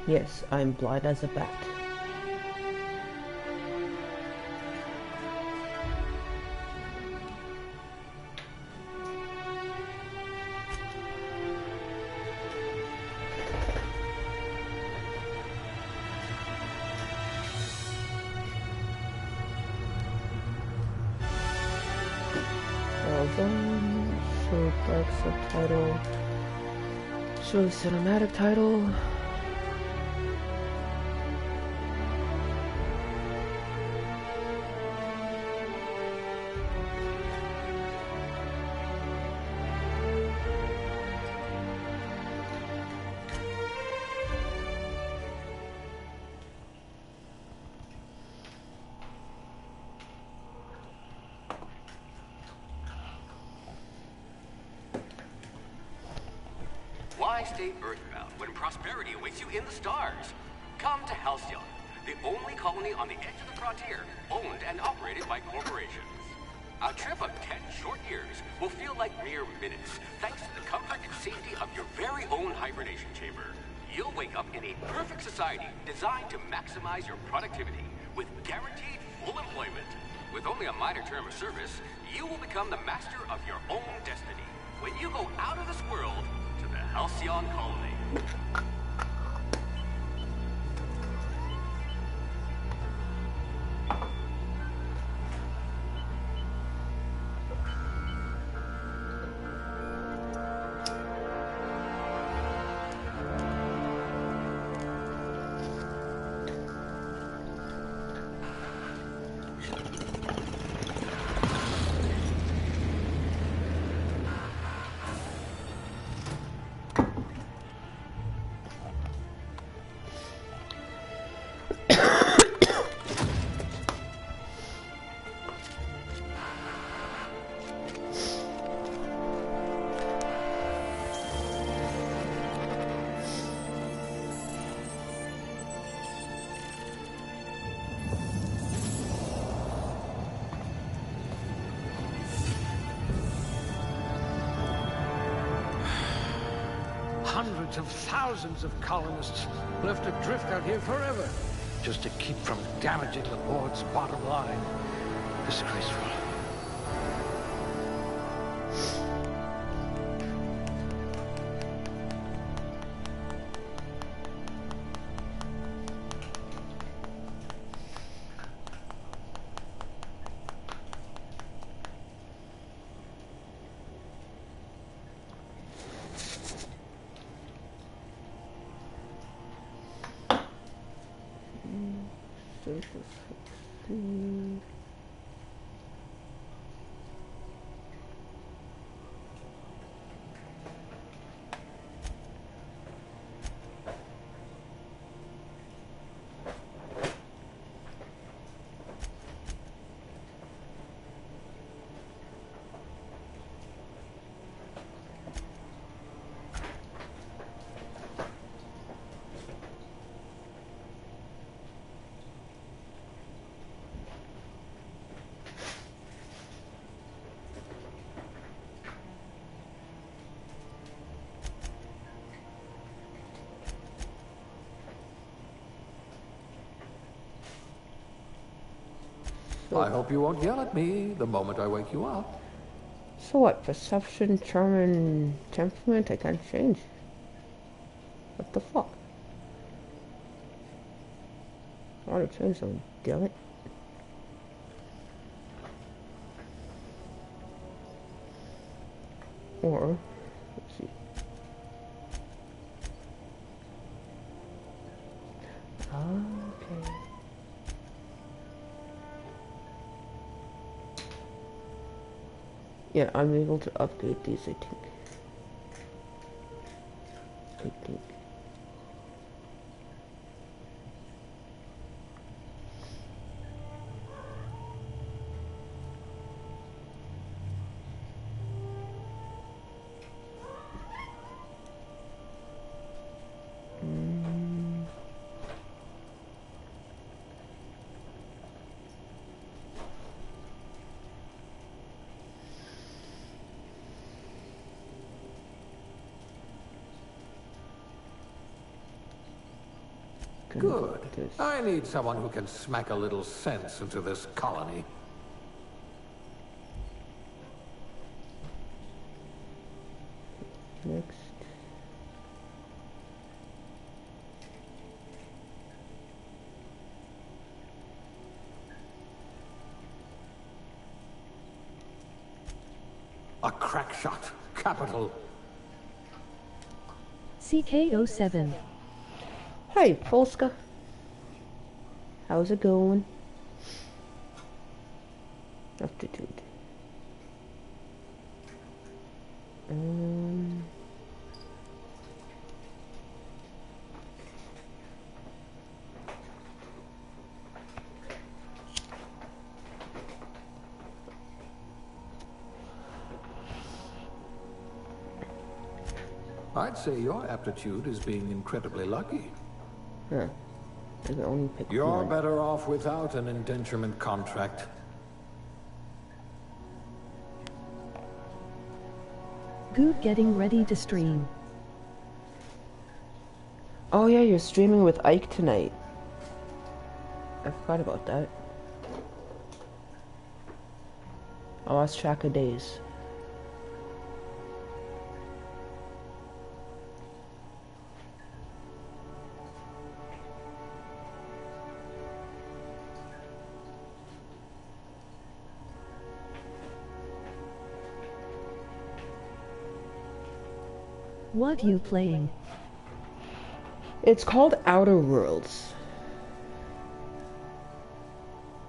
Yes, I'm blind as a bat. Show dark subtitle. Show cinematic title. Why stay earthbound when prosperity awaits you in the stars? Come to Halcyon, the only colony on the edge of the frontier, owned and operated by corporations. A trip of 10 short years will feel like mere minutes, thanks to the comfort and safety of your very own hibernation chamber. You'll wake up in a perfect society designed to maximize your productivity, with guaranteed full employment. With only a minor term of service, you will become the master of your own destiny when you go out of this world to the Halcyon Colony. Hundreds of thousands of colonists left adrift out here forever, just to keep from damaging the board's bottom line. Disgraceful. I hope you won't yell at me the moment I wake you up. So what? Perception, charm, and temperament I can't change. What the fuck? I want to change them, damn it. Or, let's see. Okay. Yeah, I'm able to upgrade these, I think. Good. This. I need someone who can smack a little sense into this colony. Next. A crack shot. Capital. CK07. Hey, Polska. How's it going? Aptitude. I'd say your aptitude is being incredibly lucky. Huh. I can only pick You're one. better off without an indenturement contract. Goop getting ready to stream. Oh yeah, you're streaming with Ike tonight. I forgot about that. I lost track of days. What you playing? It's called Outer Worlds.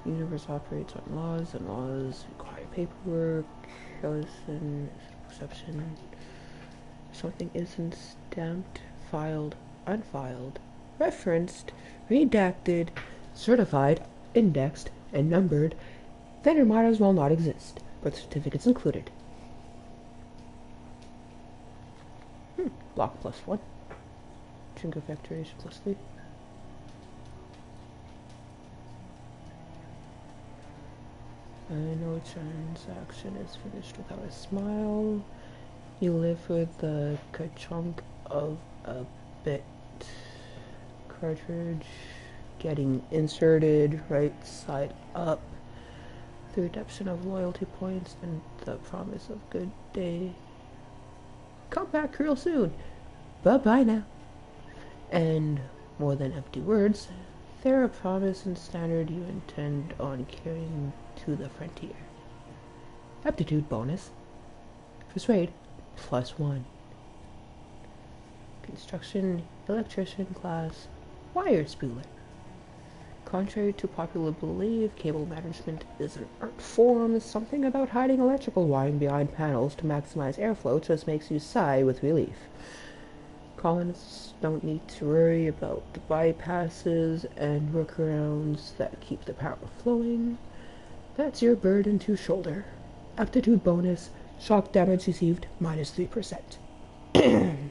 The universe operates on laws, and laws require paperwork, carelessness, perception. Something isn't stamped, filed, unfiled, referenced, redacted, certified, indexed, and numbered, then it might as well not exist. Birth certificates included. Block +1. Trinket factorization +3. I know transaction is finished without a smile. You live with the ka-chunk of a bit. Cartridge getting inserted right side up. The redemption of loyalty points and the promise of good day. Come back real soon. Bye-bye now. And more than empty words, they're a promise and standard you intend on carrying to the frontier. Aptitude bonus. Persuade +1. Construction electrician class wire spooler. Contrary to popular belief, cable management is an art form. Something about hiding electrical wiring behind panels to maximize airflow just makes you sigh with relief. Colonists don't need to worry about the bypasses and workarounds that keep the power flowing. That's your burden to shoulder. Aptitude bonus, shock damage received -3%. And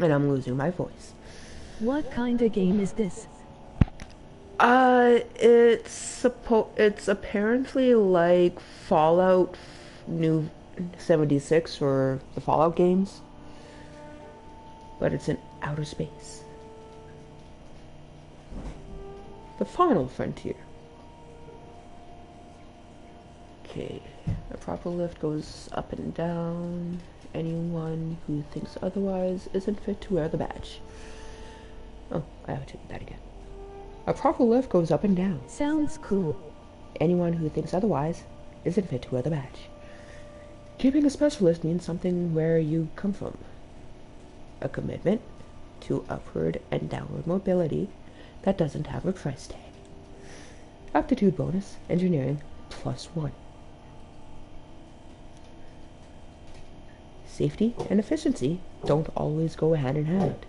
I'm losing my voice. What kind of game is this? It's apparently like Fallout New 76 or the Fallout games, but it's in outer space. The final frontier. Okay, a proper lift goes up and down. Anyone who thinks otherwise isn't fit to wear the badge. Oh, I have to do that again. A proper lift goes up and down. Sounds cool. Anyone who thinks otherwise isn't fit to wear the badge. Keeping a specialist means something where you come from. A commitment to upward and downward mobility that doesn't have a price tag. Aptitude bonus, engineering +1. Safety and efficiency don't always go hand in hand,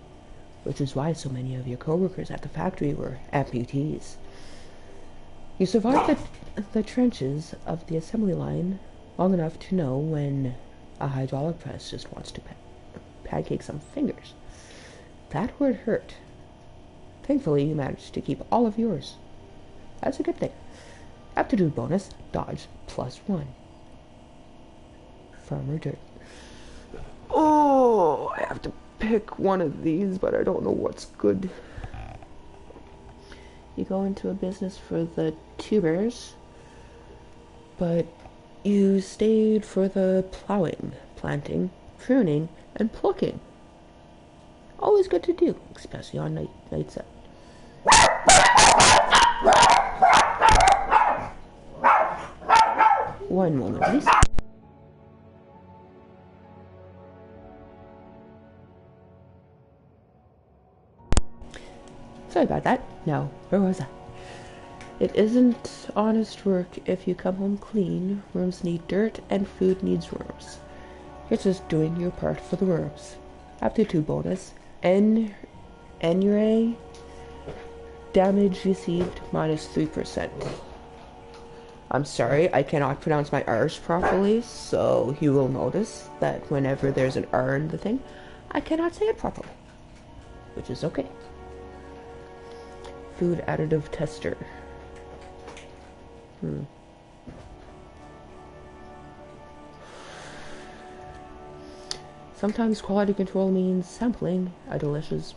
which is why so many of your coworkers at the factory were amputees. You survived the trenches of the assembly line long enough to know when a hydraulic press just wants to pancake some fingers. That would hurt. Thankfully, you managed to keep all of yours. That's a good thing. Aptitude bonus, dodge +1. Farmer dirt. Oh, I have to pick one of these, but I don't know what's good. You go into a business for the tubers, but you stayed for the plowing, planting, pruning, and plucking. Always good to do, especially on night set. One moment, please. Sorry about that. Now, where was I? It isn't honest work if you come home clean. Worms need dirt, and food needs worms. You're just doing your part for the worms. Aptitude bonus. Enure damage received minus 3%. I'm sorry, I cannot pronounce my R's properly, so you will notice that whenever there's an R in the thing, I cannot say it properly, which is okay. Food additive tester. Sometimes quality control means sampling a delicious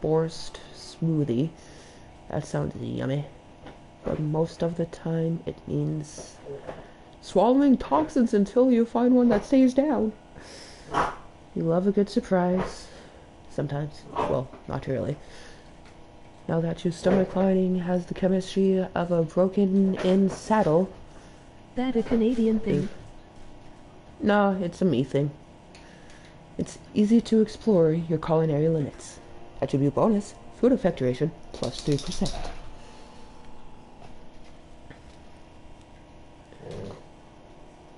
borscht smoothie. That sounds yummy. But most of the time it means swallowing toxins until you find one that stays down. You love a good surprise. Sometimes. Well, not really. Now that your stomach lining has the chemistry of a broken-in saddle. That a Canadian thing? No, it's a me thing. It's easy to explore your culinary limits. Attribute bonus, food effectuation, plus 3%.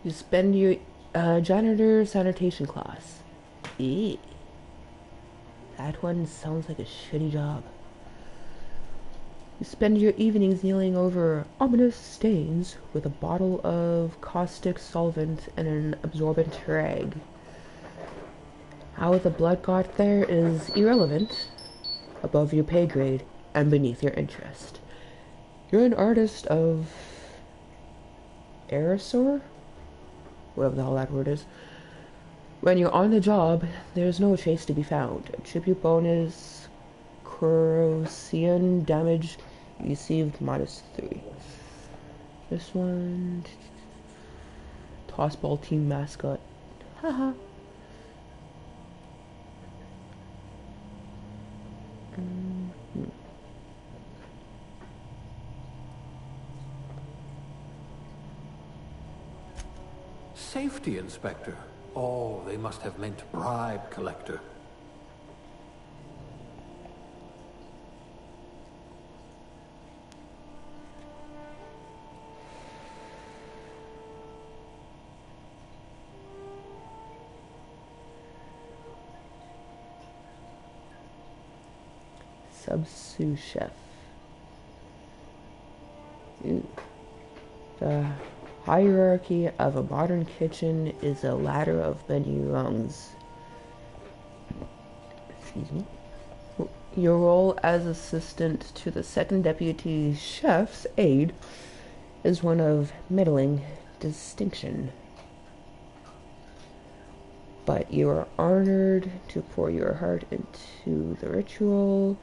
You spend your janitor sanitation class. Eee. That one sounds like a shitty job. You spend your evenings kneeling over ominous stains with a bottle of caustic solvent and an absorbent rag. How the blood got there is irrelevant, above your pay grade, and beneath your interest. You're an artist of aerosol? Whatever the hell that word is. When you're on the job, there's no trace to be found. Attribute bonus, corrosion damage received minus 3. This one, tossball team mascot. Haha. Safety inspector. Oh, they must have meant bribe collector. Sous chef. Ooh. The hierarchy of a modern kitchen is a ladder of many rungs. Excuse me. Your role as assistant to the second deputy chef's aide is one of middling distinction. But you are honored to pour your heart into the ritual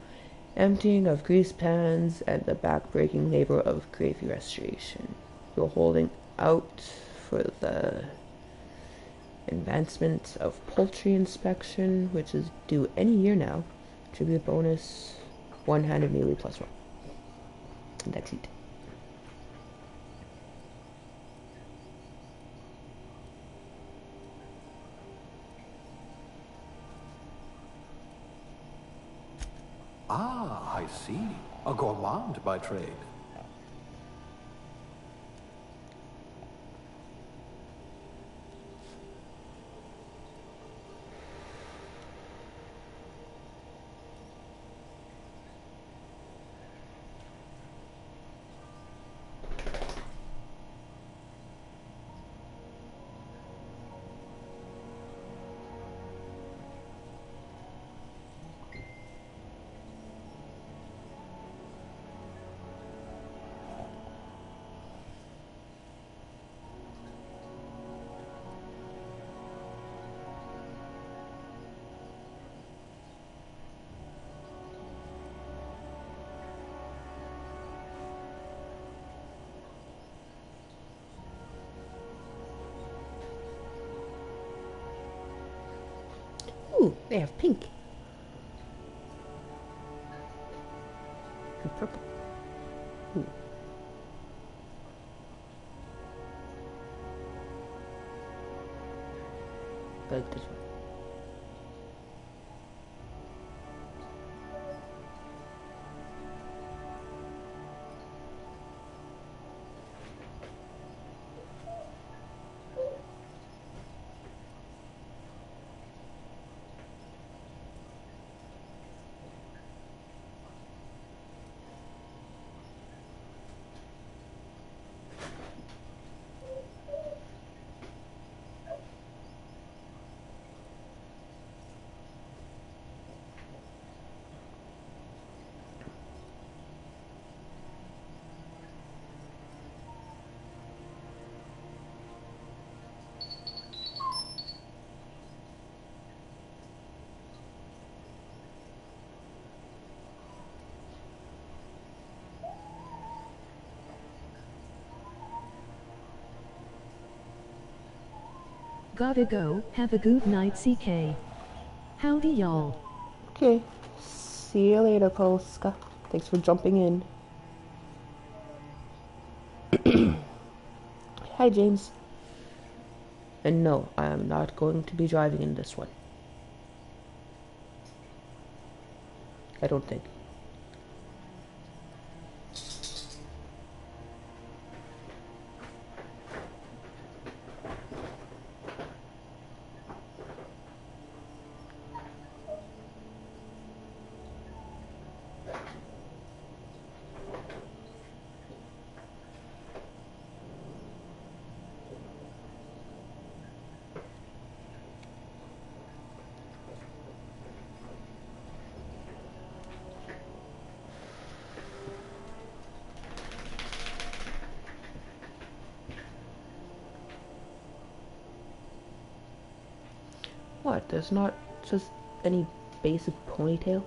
emptying of grease pans and the back-breaking labor of gravy restoration. You're holding out for the advancement of poultry inspection, which is due any year now. Tribute bonus, one-handed melee plus 1. And that's it. Ah, I see. A gourmand by trade. Ooh, they have pink. And purple. Ooh. I like this one. Gotta go, have a good night CK. Howdy y'all. Okay. See you later, Polska. Thanks for jumping in. Hi, James. And no, I am not going to be driving in this one. I don't think. What? There's not just any basic ponytail?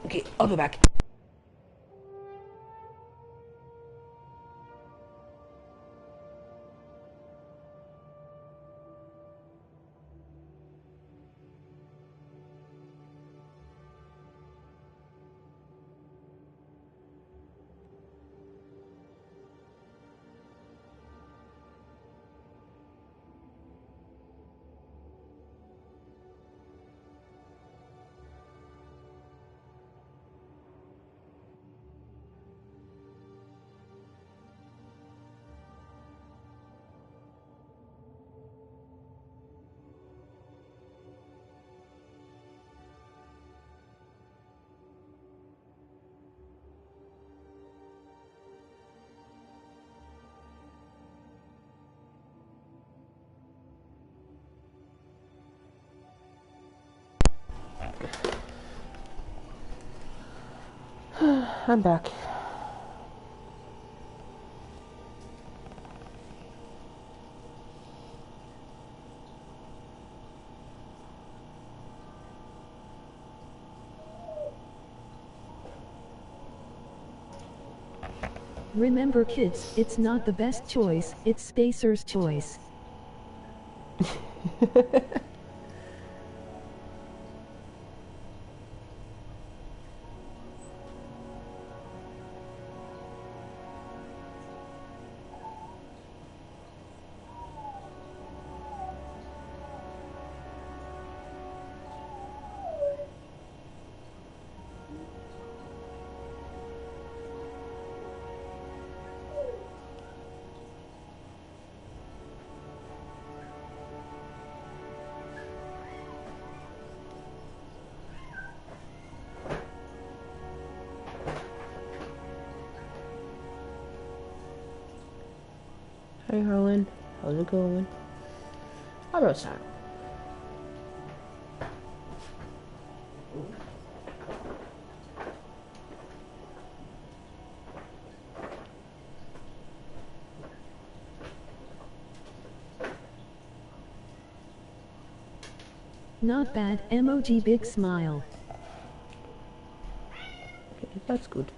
Okay, I'll be back. I'm back. Remember kids, it's not the best choice, it's Spacer's choice. Hey Harlan, how's it going? How about that? Not bad, emoji big smile. Okay, that's good.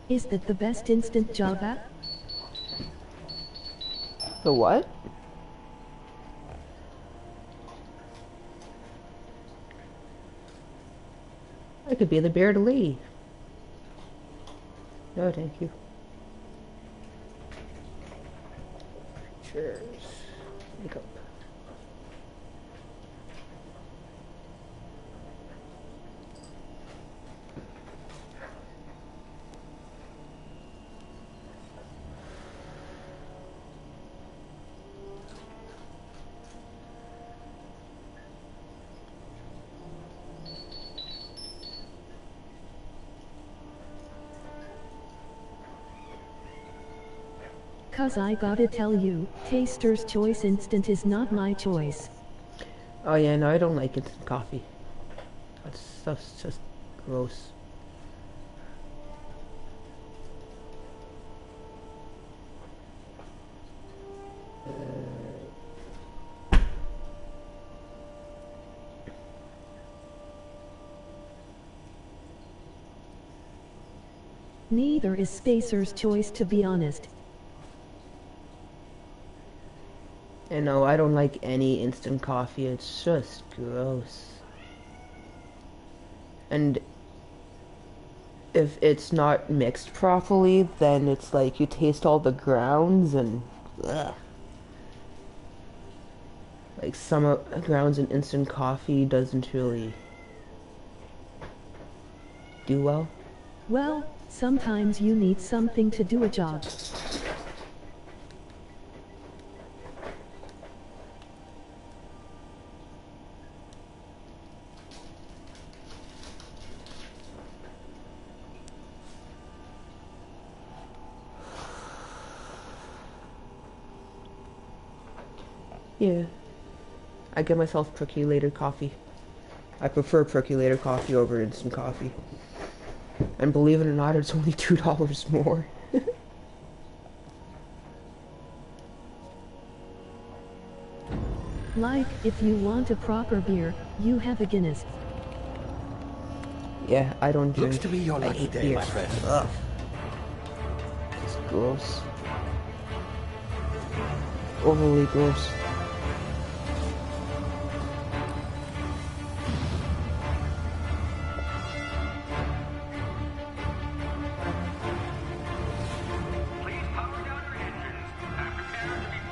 Is that the best instant Java? The what? I could be the bearded lady. No, thank you. Cheers. Makeup. Cause I gotta tell you, Taster's Choice Instant is not my choice. Oh yeah, no, I don't like instant coffee. That's just gross. Neither is Spacer's Choice, to be honest. And no, I don't like any instant coffee. It's just gross. And if it's not mixed properly, then it's like you taste all the grounds and ugh. Like some grounds in instant coffee doesn't really do well. Well, sometimes you need something to do a job. Yeah. I get myself percolated coffee. I prefer percolated coffee over instant coffee. And believe it or not, it's only $2 more. Like, if you want a proper beer, you have a Guinness. Yeah, I don't drink. Looks to be your I lucky hate day, beer. my friend. Ugh. It's gross. Overly gross.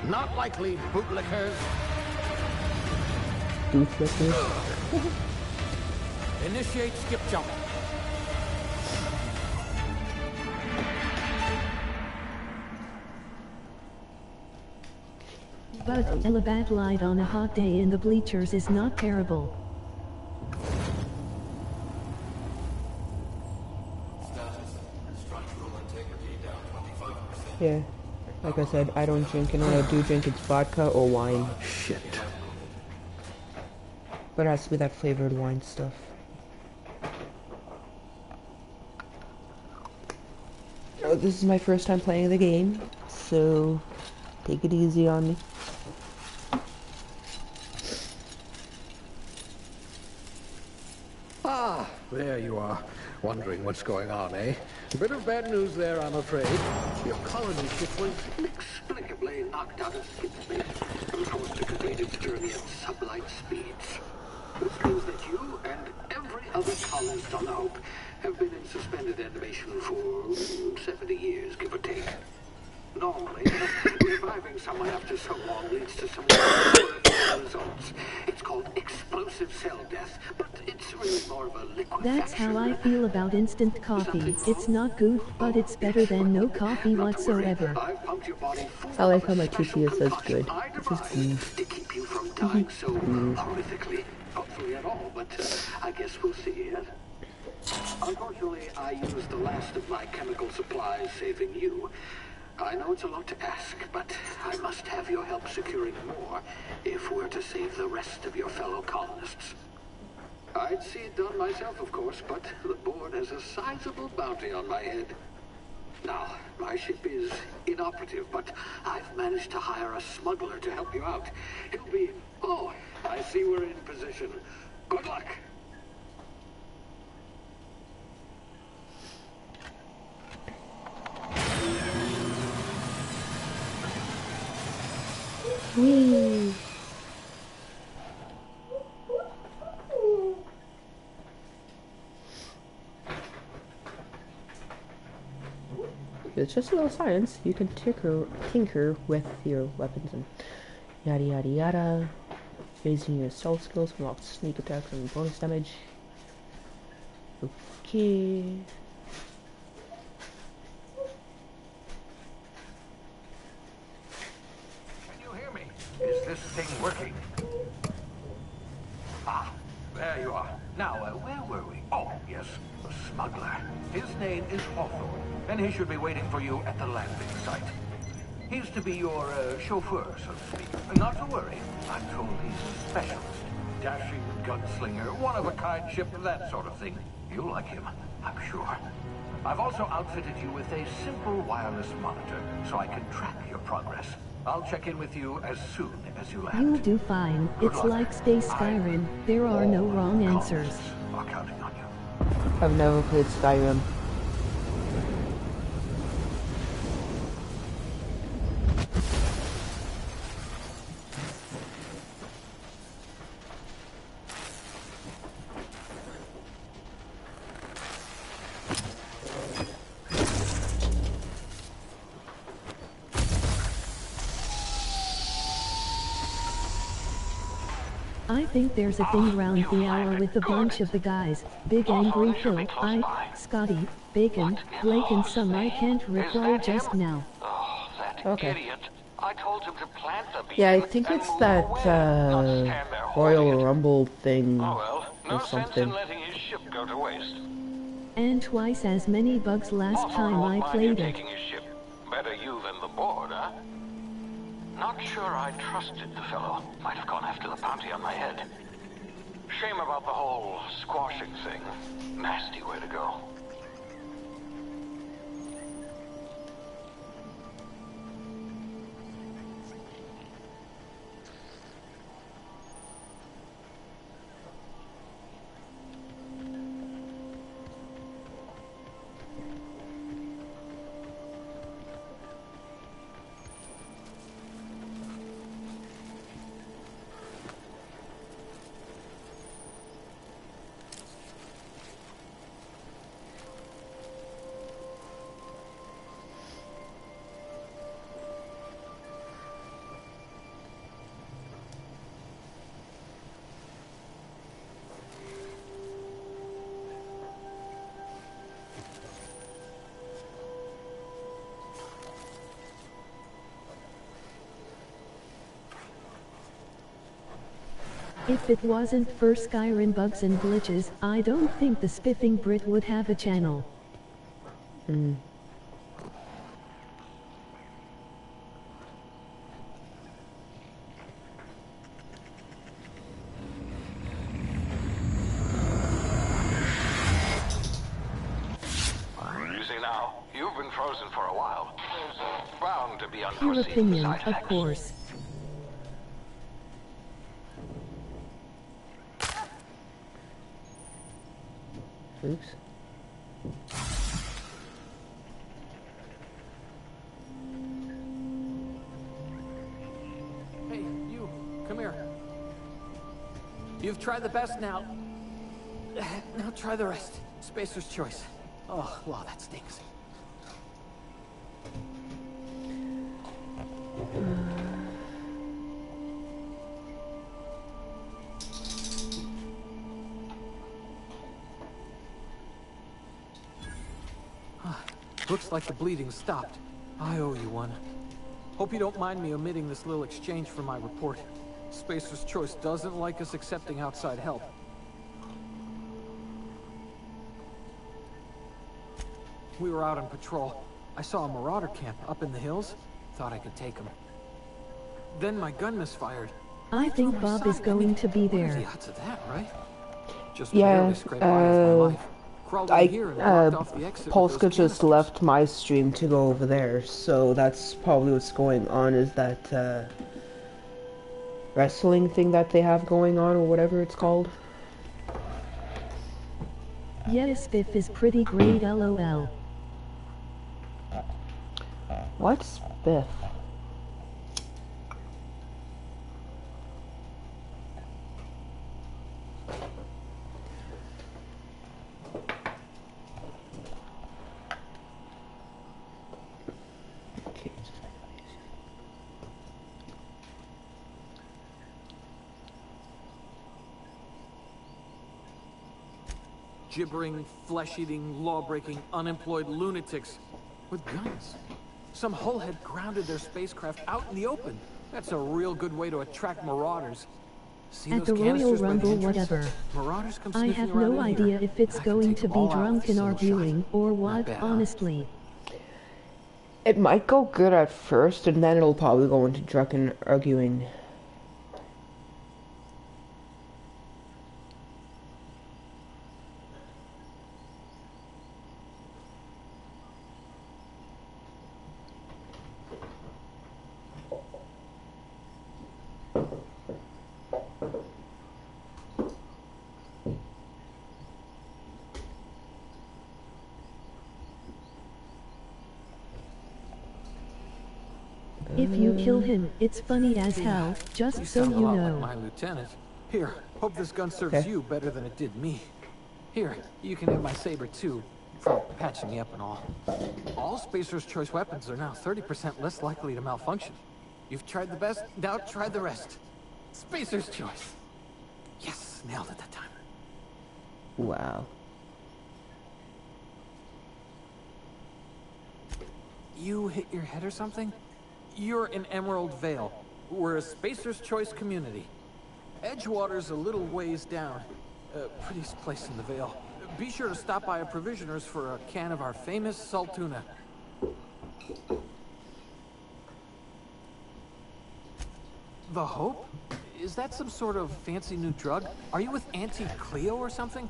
Not likely, bootlickers. Bootlickers. Initiate skip jump. But a bad light on a hot day in the bleachers is not terrible. Yeah. Like I said, I don't drink, and when I do drink, it's vodka or wine. Shit. But it has to be that flavored wine stuff. Oh, this is my first time playing the game, so take it easy on me. Ah, there you are. Wondering what's going on, eh? A bit of bad news there, I'm afraid. Your colony ship was inexplicably knocked out of skip space and forced to complete its journey at sublight speeds. This means that you and every other colonist on the Hope have been in suspended animation for 70 years, give or take. Normally, reviving someone after so long leads to some horrifying results. It's called explosive cell death, but it's really more of a liquefaction. That's how I feel about instant coffee. It's not good, but it's better than no coffee whatsoever. I've pumped your body full I like of how a my special TCS says concoction good. I This is devised to keep you from dying so horrifically. Hopefully at all, but I guess we'll see yet. Unfortunately, I used the last of my chemical supplies saving you. I know it's a lot to ask, but I must have your help securing more if we're to save the rest of your fellow colonists. I'd see it done myself, of course, but the board has a sizable bounty on my head. Now, my ship is inoperative, but I've managed to hire a smuggler to help you out. He'll be... Oh, I see we're in position. Good luck! Whee! It's just a little science. You can tinker with your weapons and yada yada yada. Using your stealth skills to unlock sneak attacks and bonus damage. Okay. Can you hear me? Is this thing working? Ah, there you are. Now, where were we? Oh, yes, the smuggler. His name is Hawthorne, and he should be waiting for you at the landing site. He's to be your chauffeur, so to speak. Not to worry. I'm told he's a specialist. Dashing gunslinger, one-of-a-kind ship, that sort of thing. You'll like him, I'm sure. I've also outfitted you with a simple wireless monitor, so I can track your progress. I'll check in with you as soon as you land. You'll do fine. It's like Space Skyrim. There are no wrong answers. I'm counting on you. I've never played Skyrim. I think there's a thing around the hour with a bunch of the guys. Big Angry Phil, Scotty, Bacon, Blake and some I can't recall just now. Oh, that Okay. idiot. I told him to plant the beacon Yeah, I think and it's move that away, not stand there holding Royal it. Rumble thing Oh well, no or sense something. in letting his ship go to waste. And twice as many bugs last Hawthorne time won't I mind you played it. taking his ship. Better you than the board, huh? Not sure I trusted the fellow. Might have gone after the bounty on my head. Shame about the whole squashing thing. Nasty way to go. If it wasn't for Skyrim bugs and glitches, I don't think the Spiffing Brit would have a channel. Easy now. You've been frozen for a while. There's bound to be Your unforeseen opinion, side of effects. course. Oops. Hey, you, come here. You've tried the best now. Now try the rest. Spacer's choice. Oh, wow, that stinks. Looks like the bleeding stopped. I owe you one. Hope you don't mind me omitting this little exchange from my report. Spacer's Choice doesn't like us accepting outside help. We were out on patrol. I saw a marauder camp up in the hills. Thought I could take him. Then my gun misfired. I think Bob is going to be What are there. the odds of that, right? Just Yeah, barely scraped by with my life. Crawled in here and blocked off the exit with those Polska just canisters. left my stream to go over there, so that's probably what's going on, is that, wrestling thing that they have going on, or whatever it's called. Yes, Biff is pretty great, lol. What's Biff? Okay. Gibbering, flesh-eating, law-breaking, unemployed lunatics with guns. Some hullhead grounded their spacecraft out in the open. That's a real good way to attract marauders. See At those the Royal canisters by the Rumble, entrance? whatever. Marauders come I sniffing have around no in here. idea if it's I can going take to them be all out drunk with a and single arguing, shot. or Not what, bad, huh? honestly. It might go good at first, and then it'll probably go into drunken arguing. If you kill him, it's funny as hell, You just so sound a you lot like know. my lieutenant. Here, hope this gun serves Okay. you better than it did me. Here, you can have my saber too, for patching me up and all. All Spacer's Choice weapons are now 30% less likely to malfunction. You've tried the best, now try the rest. Spacer's Choice. Yes, nailed it that time. Wow. You hit your head or something? You're in Emerald Vale. We're a Spacer's Choice community. Edgewater's a little ways down. Prettiest place in the Vale. Be sure to stop by a provisioner's for a can of our famous salt tuna. The Hope? Is that some sort of fancy new drug? Are you with Auntie Cleo or something?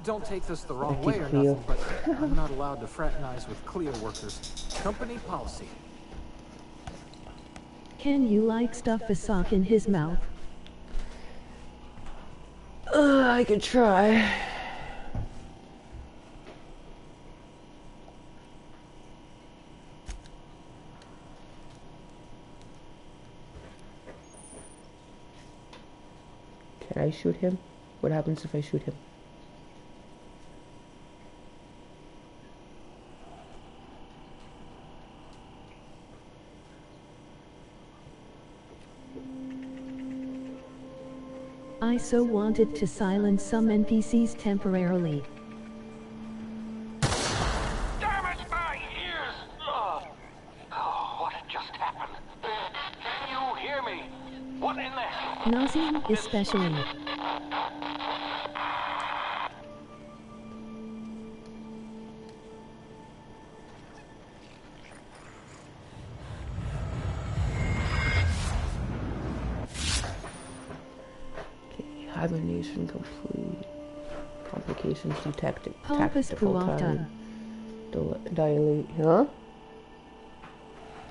Don't take this the wrong Auntie way or Cleo. nothing, but I'm not allowed to fraternize with Cleo workers. Company policy. Can you like stuff a sock in his mouth? I could try. Can I shoot him? What happens if I shoot him? I so wanted to silence some NPCs temporarily. Damn it, my ears! Oh, what just happened? Can you hear me? What in the... Nauseam, especially. Okay, hibernation complete. Complications detected. Pompous Tactical Puata. time. Dilate. Huh?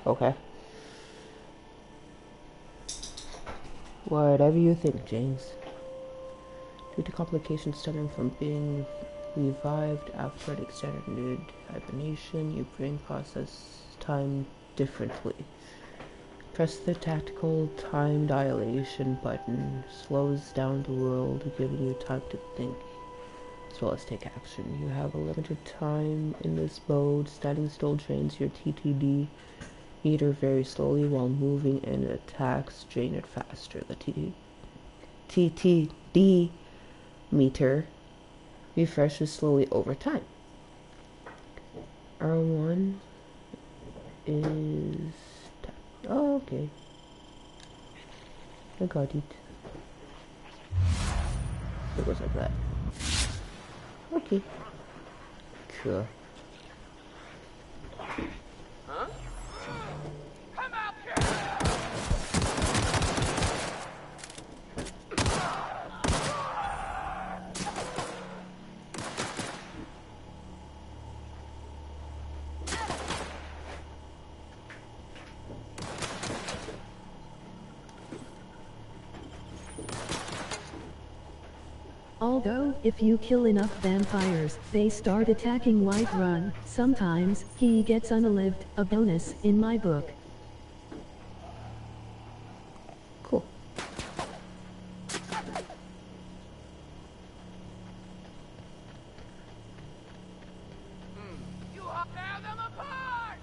Okay. Whatever you think, James. Due to complications stemming from being revived after an extended hibernation, your brain processes time differently. Press the tactical time dilation button. Slows down the world, giving you time to think, as well as take action. You have a limited time in this mode. Standing still drains your TTD meter very slowly while moving and attacks drain it faster. The TTD meter refreshes slowly over time. R1 is... Oh, okay. I got it. It goes like that. Okay. Cool. Although, if you kill enough vampires, they start attacking Whiterun. Sometimes, he gets unalived, a bonus in my book. Cool. You have tear them apart!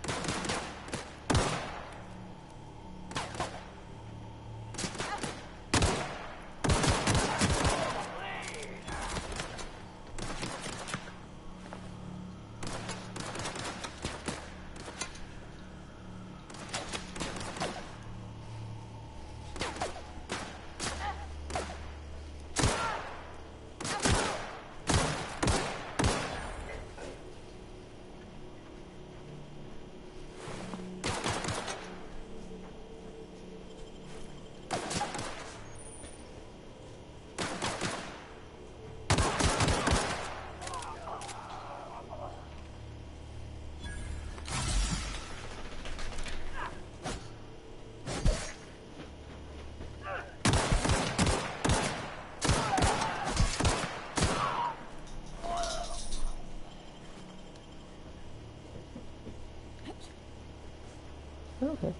Okay.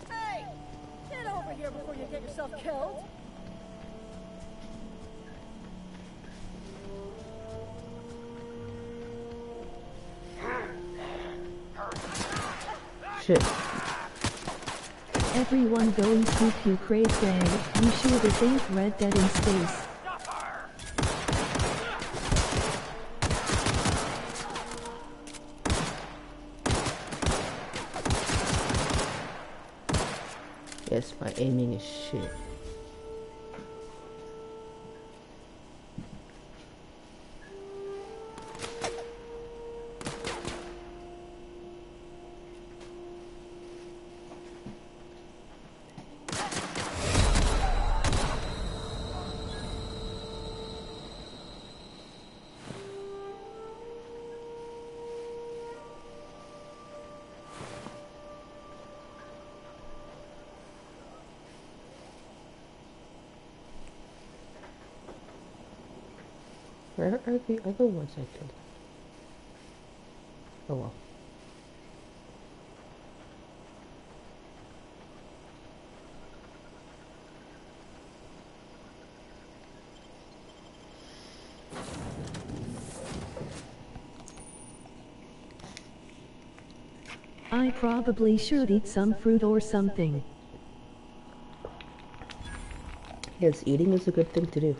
Hey! Get over here before you get yourself killed! Shit. Everyone going to Craze Day, you sure this ain't Red Dead in space. Yes, my aiming is shit. Where are the other ones I killed? Oh well. I probably should eat some fruit or something. Yes, eating is a good thing to do.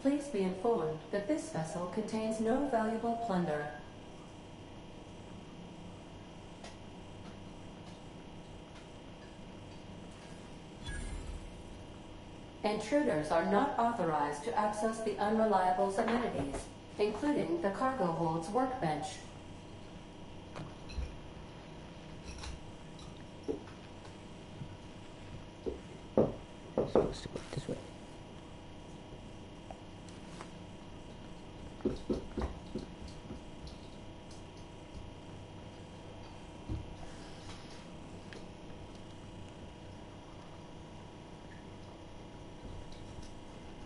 Please be informed that this vessel contains no valuable plunder. Intruders are not authorized to access the Unreliable's amenities, including the cargo hold's workbench. I'm supposed to go this way.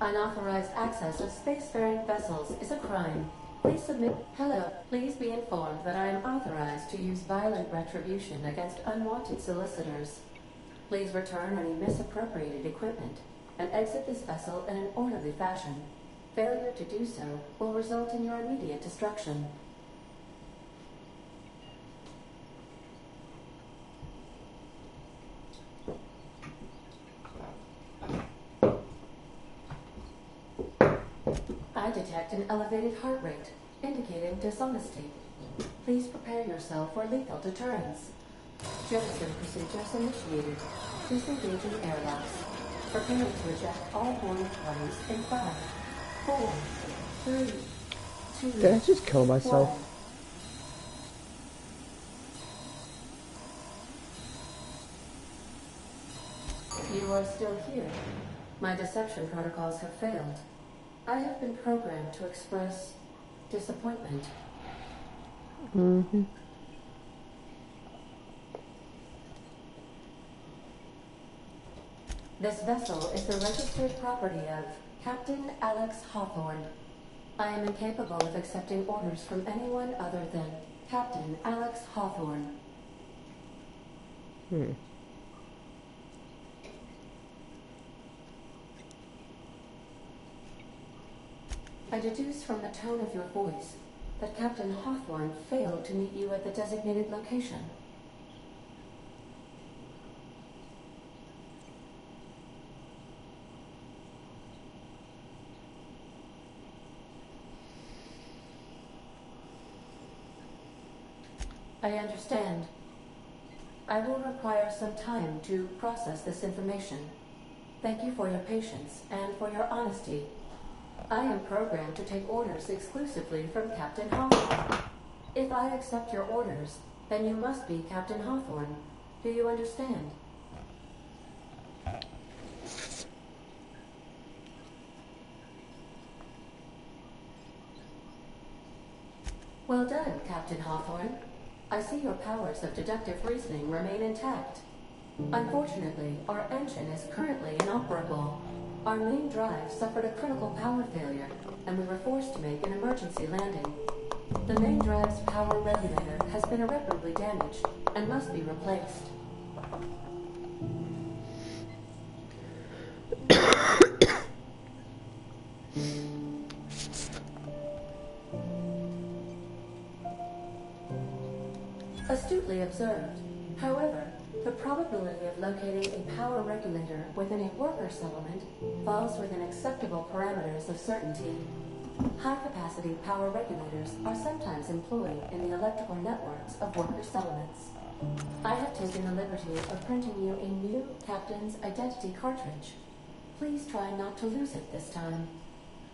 Unauthorized access of spacefaring vessels is a crime. Please submit. Hello. Please be informed that I am authorized to use violent retribution against unwanted solicitors. Please return any misappropriated equipment and exit this vessel in an orderly fashion. Failure to do so will result in your immediate destruction. I detect an elevated heart rate, indicating dishonesty. Please prepare yourself for lethal deterrence. Jettison procedures initiated. Disengaging airlocks. Preparing to eject all boarding parties in 5, 4, 3, 2, Did I just kill myself? 1. You are still here. My deception protocols have failed. I have been programmed to express disappointment. Mm-hmm. This vessel is the registered property of Captain Alex Hawthorne. I am incapable of accepting orders from anyone other than Captain Alex Hawthorne. I deduce from the tone of your voice that Captain Hawthorne failed to meet you at the designated location. I understand. I will require some time to process this information. Thank you for your patience and for your honesty. I am programmed to take orders exclusively from Captain Hawthorne. If I accept your orders, then you must be Captain Hawthorne. Do you understand? Well done, Captain Hawthorne. I see your powers of deductive reasoning remain intact. Unfortunately, our engine is currently inoperable. Our main drive suffered a critical power failure, and we were forced to make an emergency landing. The main drive's power regulator has been irreparably damaged and must be replaced. Astutely observed. However, the probability of locating a power regulator within a worker settlement falls within acceptable parameters of certainty. High-capacity power regulators are sometimes employed in the electrical networks of worker settlements. I have taken the liberty of printing you a new Captain's Identity cartridge. Please try not to lose it this time.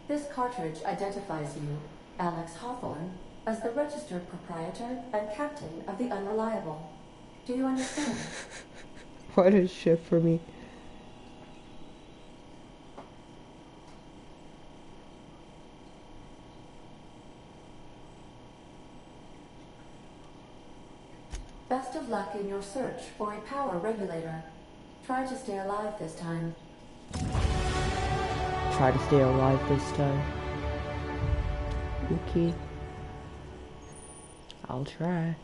This cartridge identifies you, Alex Hawthorne, as the registered proprietor and captain of the Unreliable. Do you understand? What a shift for me. Best of luck in your search for a power regulator. Try to stay alive this time. Try to stay alive this time. Okay. I'll try.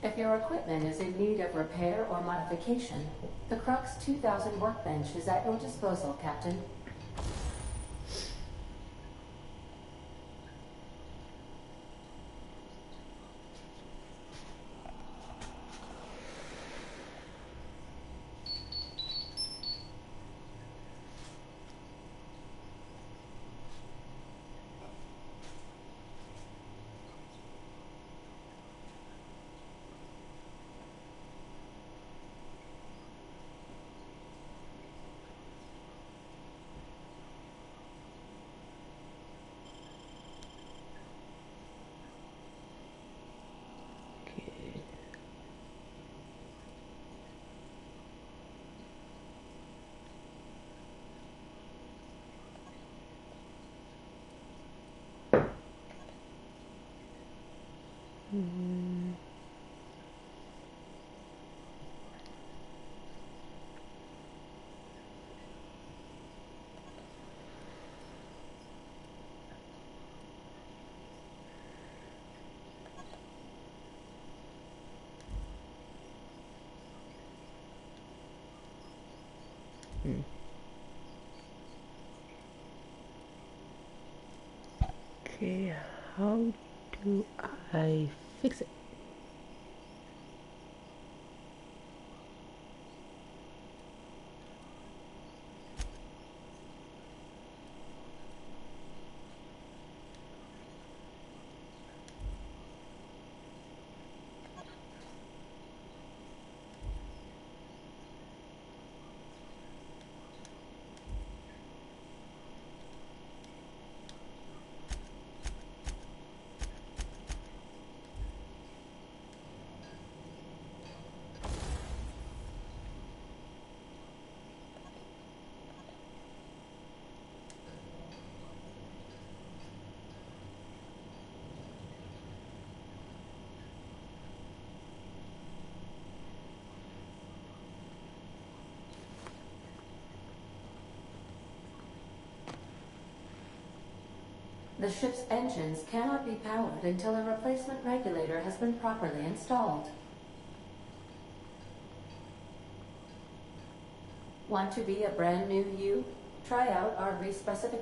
If your equipment is in need of repair or modification, the Crux 2000 workbench is at your disposal, Captain. Okay, how do I fix it? The ship's engines cannot be powered until a replacement regulator has been properly installed. Want to be a brand new you? Try out our respecification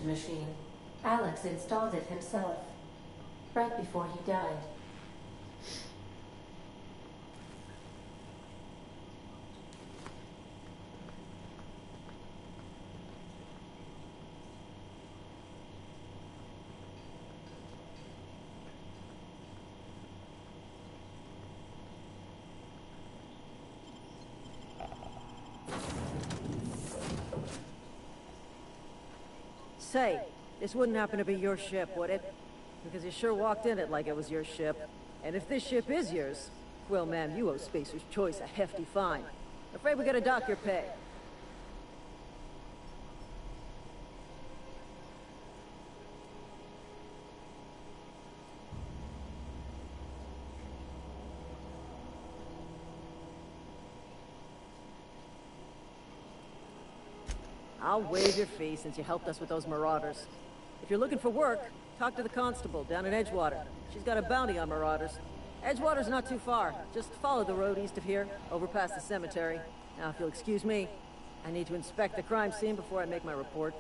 machine. Alex installed it himself, right before he died. Say, this wouldn't happen to be your ship, would it? Because you sure walked in it like it was your ship. And if this ship is yours, well, ma'am, you owe Spacer's Choice a hefty fine. Afraid we gotta dock your pay. I'll waive your fee since you helped us with those marauders. If you're looking for work, talk to the constable down in Edgewater. She's got a bounty on marauders. Edgewater's not too far. Just follow the road east of here, over past the cemetery. Now, if you'll excuse me, I need to inspect the crime scene before I make my report.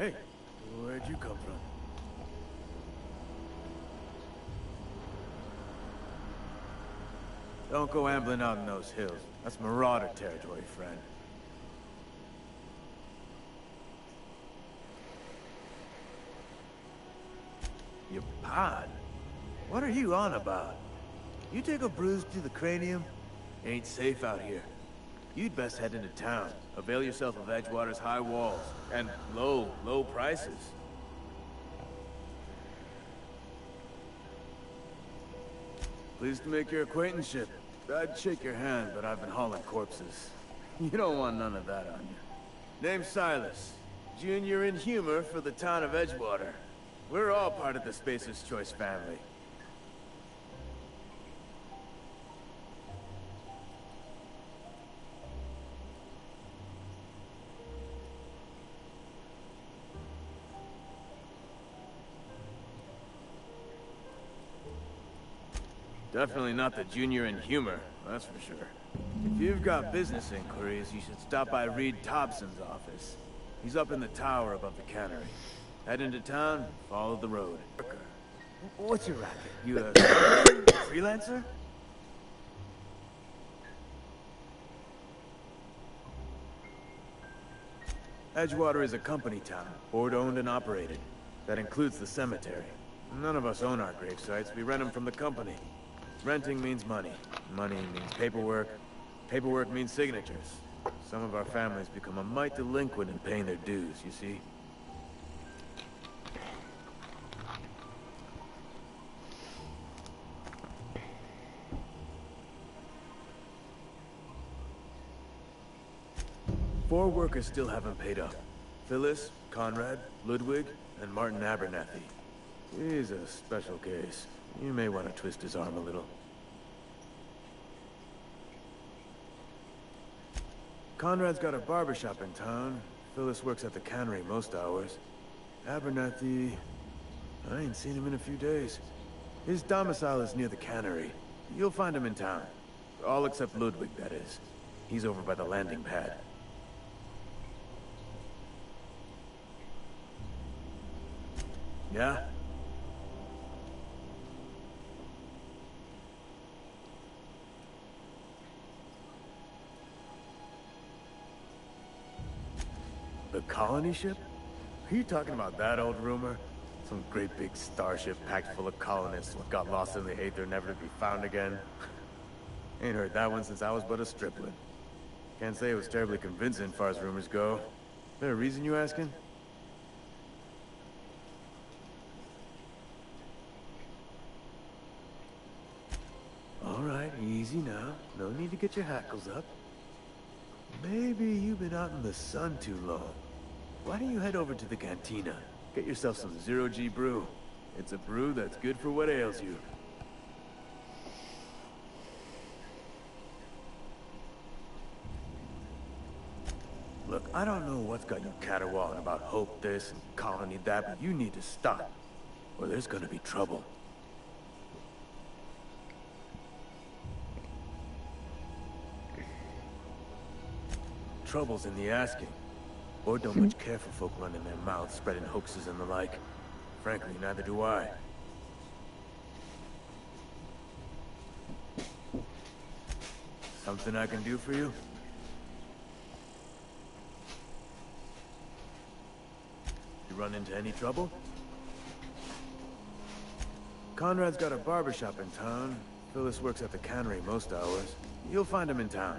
Hey, where'd you come from? Don't go ambling out in those hills. That's Marauder territory, friend. Your pod? What are you on about? You take a bruise to the cranium? Ain't safe out here. You'd best head into town. Avail yourself of Edgewater's high walls. And low prices. Pleased to make your acquaintanceship. I'd shake your hand, but I've been hauling corpses. You don't want none of that on you. Name's Silas. Junior in humor for the town of Edgewater. We're all part of the Spacer's Choice family. Definitely not the junior in humor, that's for sure. If you've got business inquiries, you should stop by Reed Thompson's office. He's up in the tower above the cannery. Head into town, follow the road. What's your racket? You a freelancer? Edgewater is a company town, board-owned and operated. That includes the cemetery. None of us own our grave sites, we rent them from the company. Renting means money. Money means paperwork. Paperwork means signatures. Some of our families become a mite delinquent in paying their dues, you see? Four workers still haven't paid up. Phyllis, Conrad, Ludwig, and Martin Abernathy. He's a special case. You may want to twist his arm a little. Conrad's got a barbershop in town. Phyllis works at the cannery most hours. Abernathy... I ain't seen him in a few days. His domicile is near the cannery. You'll find him in town. All except Ludwig, that is. He's over by the landing pad. Yeah? The colony ship? Are you talking about that old rumor? Some great big starship packed full of colonists what got lost in the aether, never to be found again? Ain't heard that one since I was but a stripling. Can't say it was terribly convincing as far as rumors go. There a reason you asking? Alright, easy now. No need to get your hackles up. Maybe you've been out in the sun too long. Why don't you head over to the cantina? Get yourself some zero-G brew. It's a brew that's good for what ails you. Look, I don't know what's got you caterwauling about hope this and colony that, but you need to stop, or there's gonna be trouble. Trouble's in the asking. Or don't much care for folk running their mouths, spreading hoaxes and the like. Frankly, neither do I. Something I can do for you? You run into any trouble? Conrad's got a barbershop in town. Phyllis works at the cannery most hours. You'll find him in town.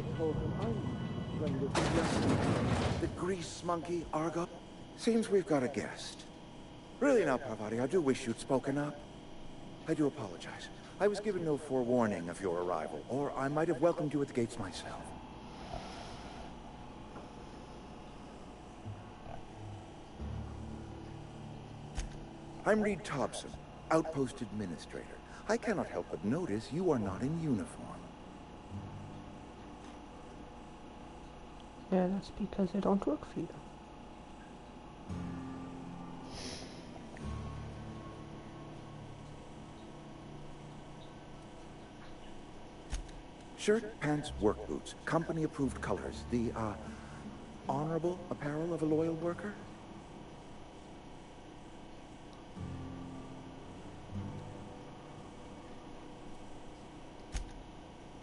Hey, Holcomb, I'm going to the grease monkey, Argo. Seems we've got a guest. Really now, Parvati, I do wish you'd spoken up. I do apologize. I was given no forewarning of your arrival, or I might have welcomed you at the gates myself. I'm Reed Thompson, Outpost Administrator. I cannot help but notice you are not in uniform. Yeah, that's because I don't work for you. Shirt, pants, work boots, company-approved colors. The, honorable apparel of a loyal worker?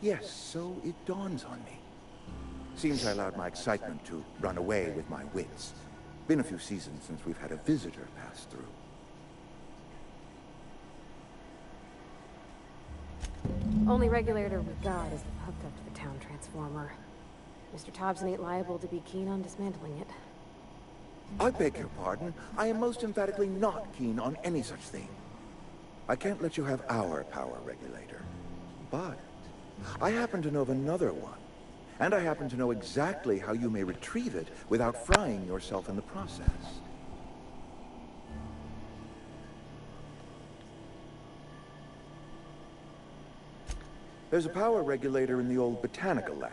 Yes, so it dawns on me. Seems I allowed my excitement to run away with my wits. Been a few seasons since we've had a visitor pass through. Only regulator we got is hooked up to the town transformer. Mr. Thompson ain't liable to be keen on dismantling it. I beg your pardon. I am most emphatically not keen on any such thing. I can't let you have our power regulator. But I happen to know of another one. And I happen to know exactly how you may retrieve it without frying yourself in the process. There's a power regulator in the old botanical lab.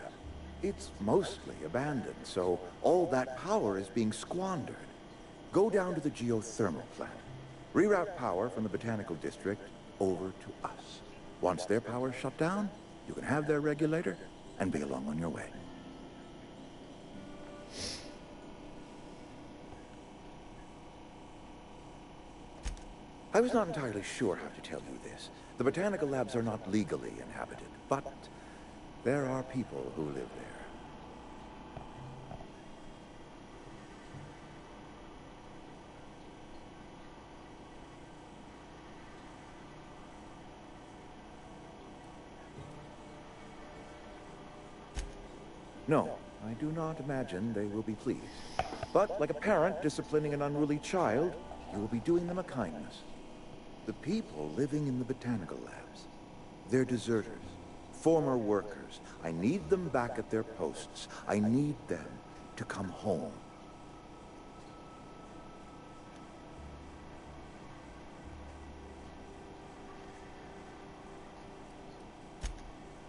It's mostly abandoned, so all that power is being squandered. Go down to the geothermal plant. Reroute power from the botanical district over to us. Once their power's shut down, you can have their regulator and be along on your way. I was not entirely sure how to tell you this. The botanical labs are not legally inhabited, but there are people who live there. No, I do not imagine they will be pleased. But like a parent disciplining an unruly child, you will be doing them a kindness. The people living in the botanical labs, they're deserters, former workers. I need them back at their posts. I need them to come home.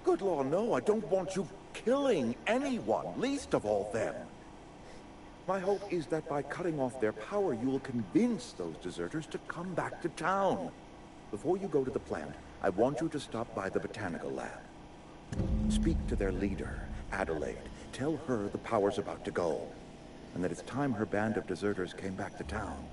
Good Lord, no, I don't want you killing anyone, least of all them. My hope is that by cutting off their power, you will convince those deserters to come back to town. Before you go to the plant, I want you to stop by the botanical lab. Speak to their leader, Adelaide. Tell her the power's about to go, and that it's time her band of deserters came back to town.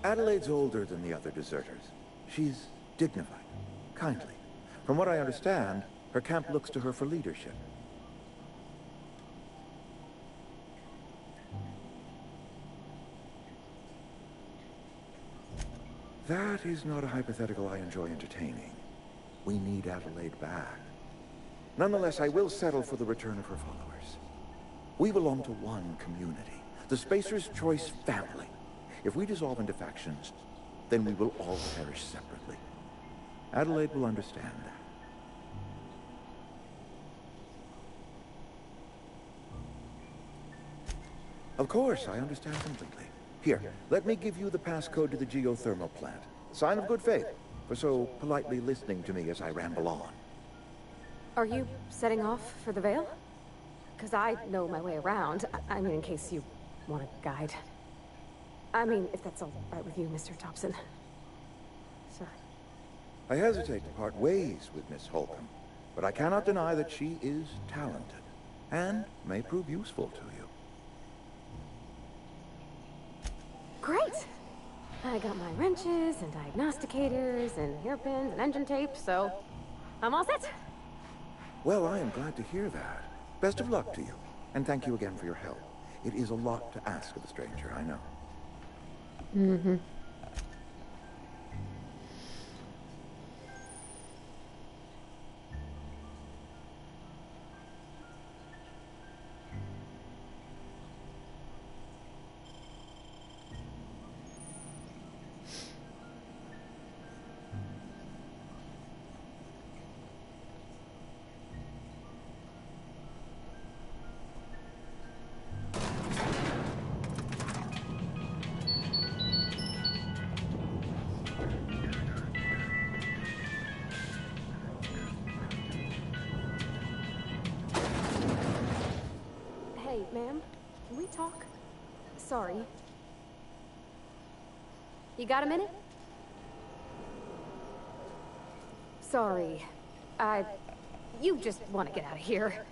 Adelaide's older than the other deserters. She's dignified, kindly. From what I understand, her camp looks to her for leadership. That is not a hypothetical I enjoy entertaining. We need Adelaide back. Nonetheless, I will settle for the return of her followers. We belong to one community, the Spacer's Choice family. If we dissolve into factions, then we will all perish separately. Adelaide will understand that. Of course, I understand completely. Here, let me give you the passcode to the geothermal plant. Sign of good faith, for so politely listening to me as I ramble on. Are you setting off for the Vale? Because I know my way around. I mean, in case you want a guide. I mean, if that's all right with you, Mr. Thompson. Sir. I hesitate to part ways with Miss Holcomb, but I cannot deny that she is talented, and may prove useful to you. Great! I got my wrenches, and diagnosticators, and hairpins, and engine tape, so I'm all set. Well, I am glad to hear that. Best of luck to you, and thank you again for your help. It is a lot to ask of a stranger, I know. Can we talk? Sorry. You got a minute? Sorry. You just want to get out of here.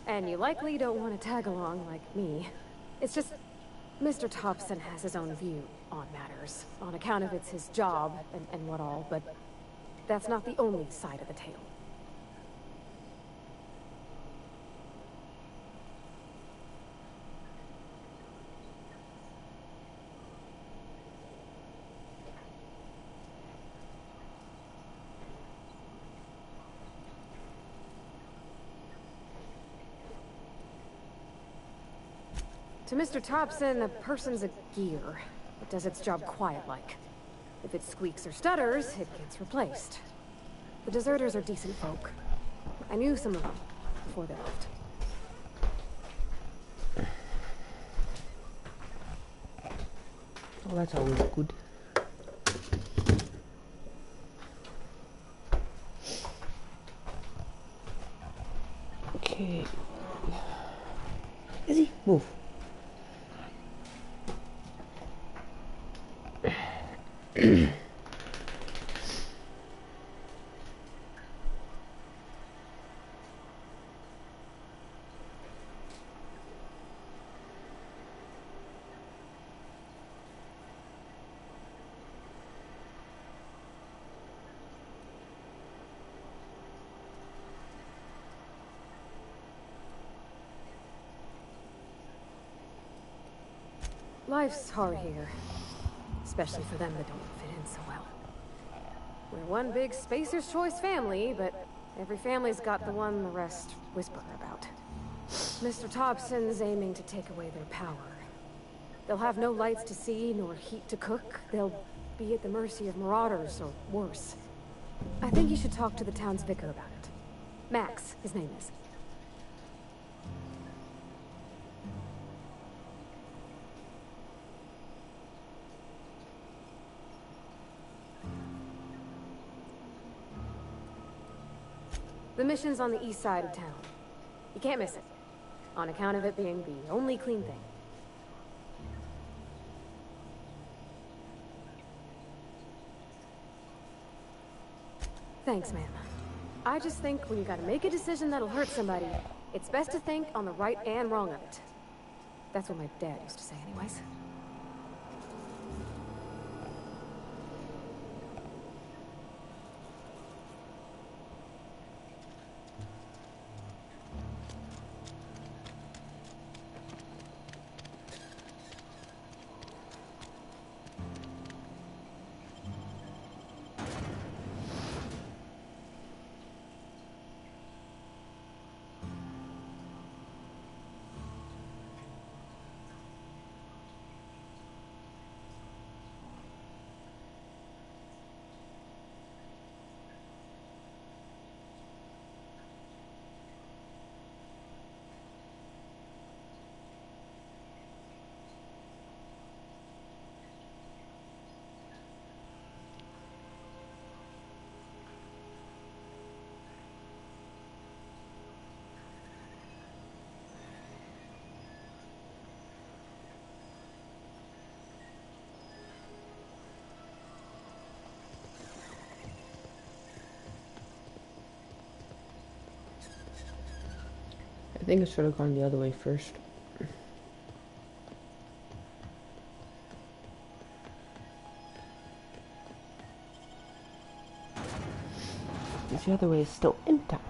And you likely don't want to tag along like me. It's just... Mr. Thompson has his own view on matters, on account of it's his job and what all, but that's not the only side of the tale. To Mr. Thompson, a person's a gear. It does its job quiet-like. If it squeaks or stutters, it gets replaced. The deserters are decent folk. I knew some of them before they left. Oh, that's always good. Okay. Izzy, move. Life's hard here. Especially for them that don't fit in so well. We're one big Spacer's Choice family, but every family's got the one the rest whisper about. Mr. Thompson's aiming to take away their power. They'll have no lights to see, nor heat to cook. They'll be at the mercy of marauders, or worse. I think you should talk to the town's vicar about it. Max, his name is. The mission's on the east side of town. You can't miss it, on account of it being the only clean thing. Thanks, ma'am. I just think when you gotta make a decision that'll hurt somebody, it's best to think on the right and wrong of it. That's what my dad used to say anyways. I think it should have gone the other way first. The other way is still in town.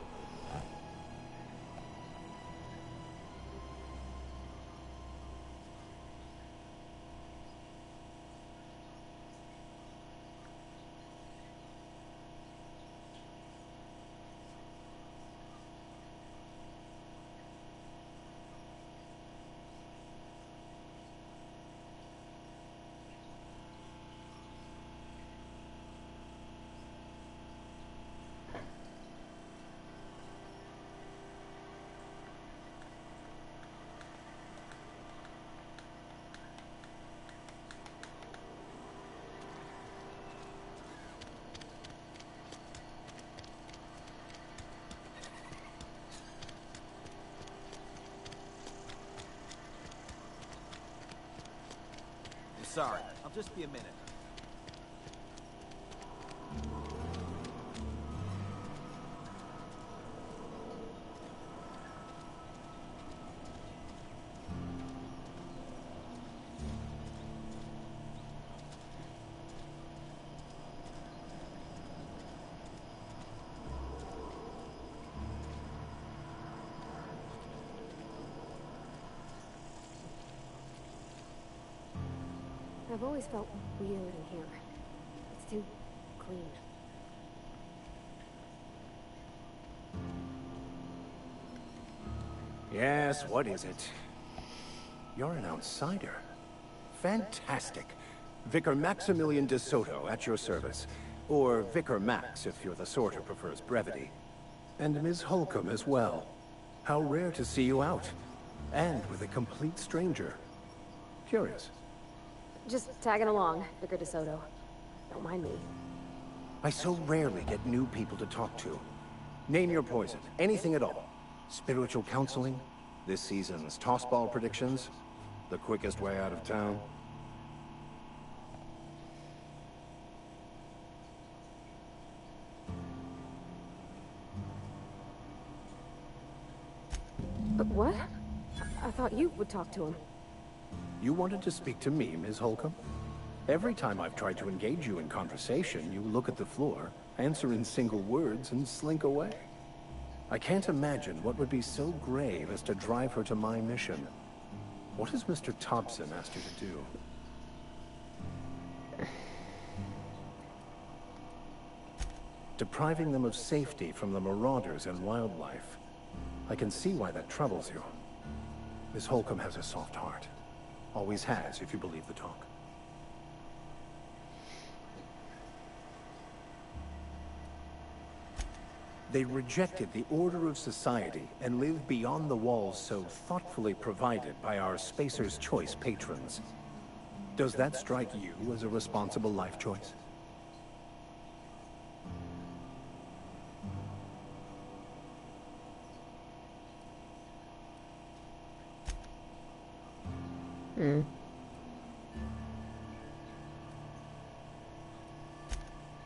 sorry. I'll just be a minute. I've always felt weird in here. It's too clean. Yes, what is it? You're an outsider. Fantastic. Vicar Maximilian de Soto at your service. Or Vicar Max, if you're the sort who prefers brevity. And Ms. Holcomb as well. How rare to see you out. And with a complete stranger. Curious. Just tagging along, Vicar DeSoto. Don't mind me. I so rarely get new people to talk to. Name your poison, anything at all. Spiritual counseling, this season's tossball predictions, the quickest way out of town. But what? I thought you would talk to him. You wanted to speak to me, Ms. Holcomb? Every time I've tried to engage you in conversation, you look at the floor, answer in single words, and slink away. I can't imagine what would be so grave as to drive her to my mission. What has Mr. Thompson asked you to do? Depriving them of safety from the marauders and wildlife. I can see why that troubles you. Miss Holcomb has a soft heart. Always has, if you believe the talk. They rejected the order of society and lived beyond the walls so thoughtfully provided by our Spacer's Choice patrons. Does that strike you as a responsible life choice?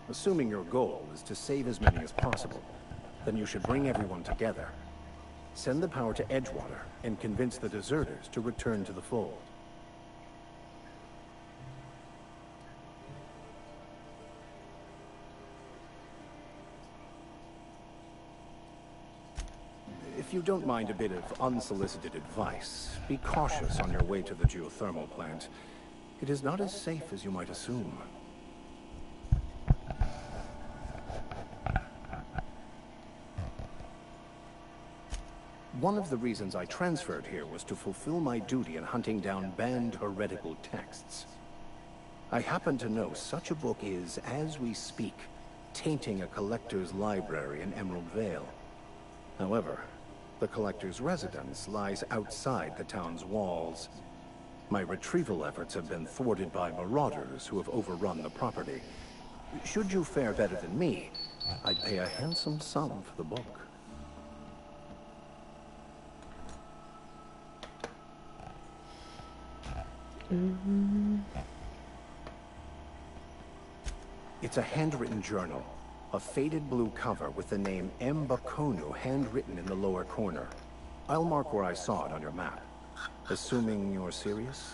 Assuming your goal is to save as many as possible, then you should bring everyone together. Send the power to Edgewater and convince the deserters to return to the fold. If you don't mind a bit of unsolicited advice, be cautious on your way to the geothermal plant. It is not as safe as you might assume. One of the reasons I transferred here was to fulfill my duty in hunting down banned heretical texts. I happen to know such a book is, as we speak, tainting a collector's library in Emerald Vale. However, the collector's residence lies outside the town's walls. My retrieval efforts have been thwarted by marauders who have overrun the property. Should you fare better than me, I'd pay a handsome sum for the book. It's a handwritten journal. A faded blue cover with the name M. Bakonu handwritten in the lower corner. I'll mark where I saw it on your map. Assuming you're serious?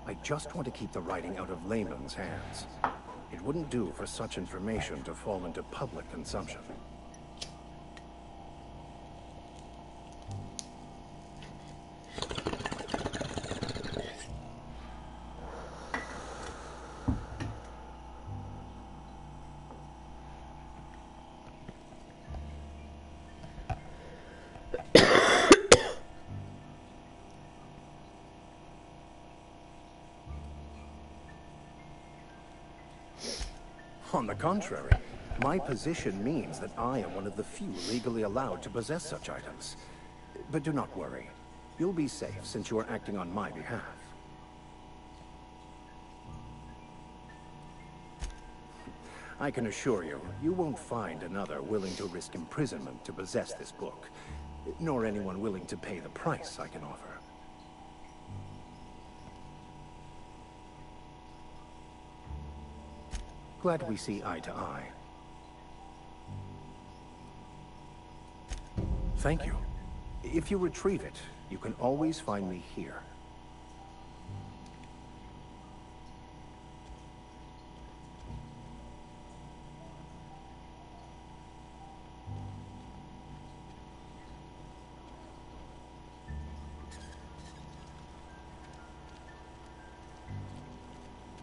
I just want to keep the writing out of layman's hands. It wouldn't do for such information to fall into public consumption. On the contrary, My position means that I am one of the few legally allowed to possess such items. But do not worry. You'll be safe since you are acting on my behalf. I can assure you, you won't find another willing to risk imprisonment to possess this book, nor anyone willing to pay the price I can offer. Glad we see eye to eye. Thank you. If you retrieve it, you can always find me here.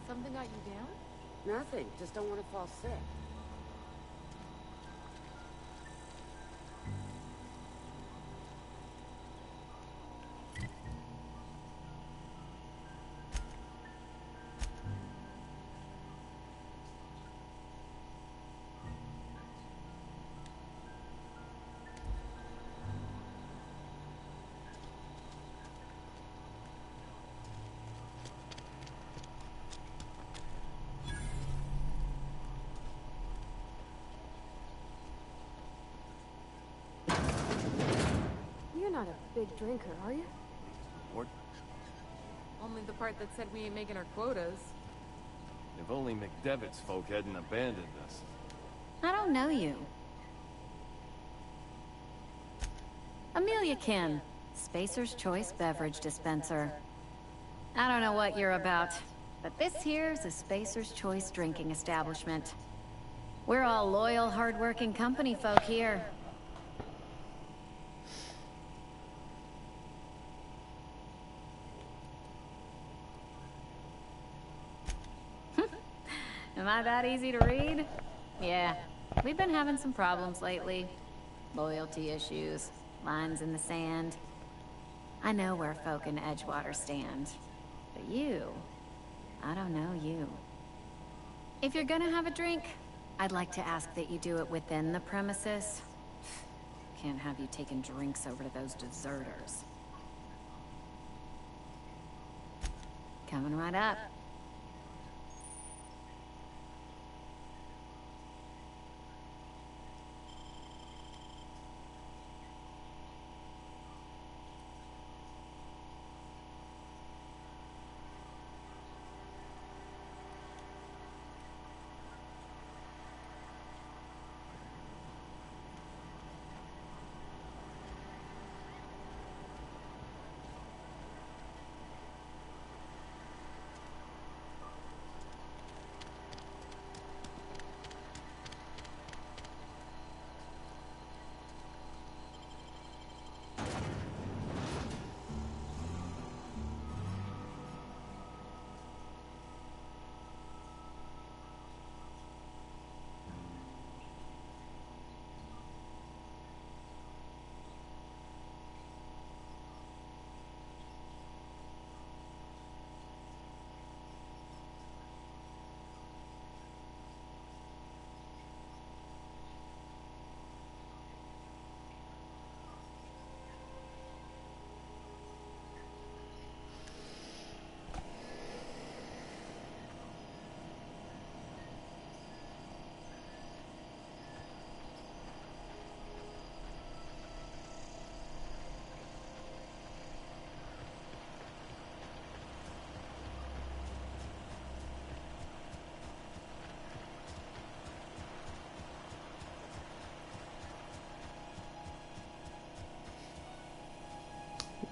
Something got you down? Nothing. Just don't want to fall sick. You're not a big drinker, are you? Or Only the part that said we ain't making our quotas. if only McDevitt's folk hadn't abandoned us. I don't know you. Amelia Kim, Spacer's Choice Beverage Dispenser. I don't know what you're about, but this here's a Spacer's Choice drinking establishment. We're all loyal, hard-working company folk here. Am I that easy to read? Yeah, we've been having some problems lately. Loyalty issues, lines in the sand. I know where folk in Edgewater stand. But you, I don't know you. If you're gonna have a drink, I'd like to ask that you do it within the premises. Can't have you taking drinks over to those deserters. Coming right up.